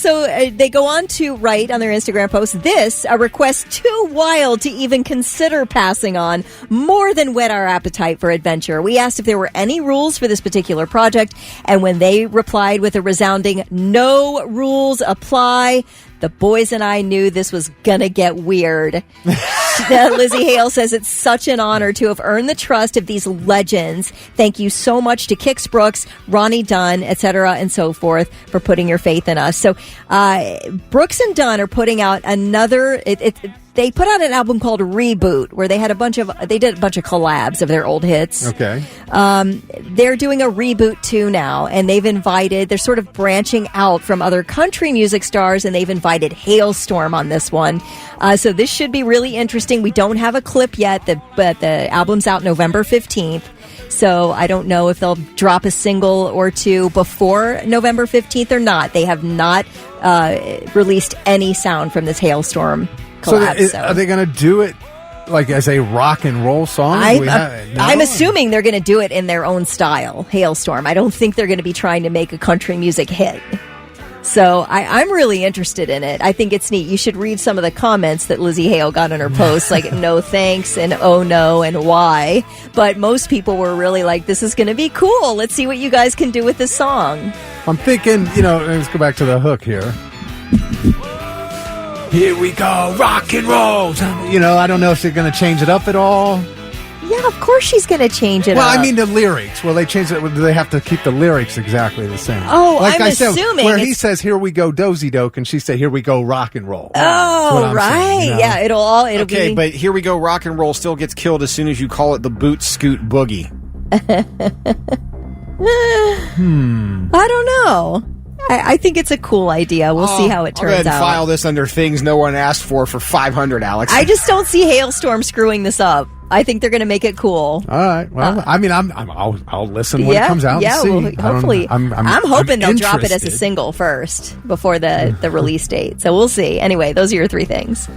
So they go on to write on their Instagram post, a request too wild to even consider passing on, more than whet our appetite for adventure. We asked if there were any rules for this particular project, and when they replied with a resounding no rules apply, the boys and I knew this was gonna get weird. Lizzie Hale says it's such an honor to have earned the trust of these legends. Thank you so much to Kix Brooks, Ronnie Dunn, etc., and so forth for putting your faith in us. So Brooks and Dunn are putting out another... they put out an album called Reboot, where they did a bunch of collabs of their old hits.
Okay.
They're doing a Reboot 2 now, and they're sort of branching out from other country music stars, and they've invited Hailstorm on this one. So this should be really interesting. We don't have a clip yet, but the album's out November 15th. So I don't know if they'll drop a single or two before November 15th or not. They have not released any sound from this Hailstorm collab.
Are they going to do it like as a rock and roll song?
I'm assuming they're going to do it in their own style, Hailstorm. I don't think they're going to be trying to make a country music hit. So I'm really interested in it. I think it's neat. You should read some of the comments that Lizzie Hale got on her post, like no thanks and oh no and why. But most people were really like, this is going to be cool. Let's see what you guys can do with this song.
I'm thinking, let's go back to the hook here. Here we go, rock and roll. I don't know if they're going to change it up at all.
Yeah, of course she's going to change it up.
Well, I mean the lyrics. Will they change it? Do they have to keep the lyrics exactly the same?
Oh,
like
I'm
assuming. Said, where he says, here we go dozy doke, and she said, here we go rock and roll.
Oh, right. Saying, Yeah, it'll be...
Okay, but here we go rock and roll still gets killed as soon as you call it the boot scoot boogie.
I don't know. I think it's a cool idea. We'll see how it turns out.
I'll go ahead and file this under things no one asked for $500, Alex.
I just don't see Hailstorm screwing this up. I think they're going to make it cool.
All right. Well, I'll listen when it comes out.
Yeah,
and see.
Well, hopefully. I'm hoping they'll drop it as a
interested.
single first before the release date. So we'll see. Anyway, those are your three things.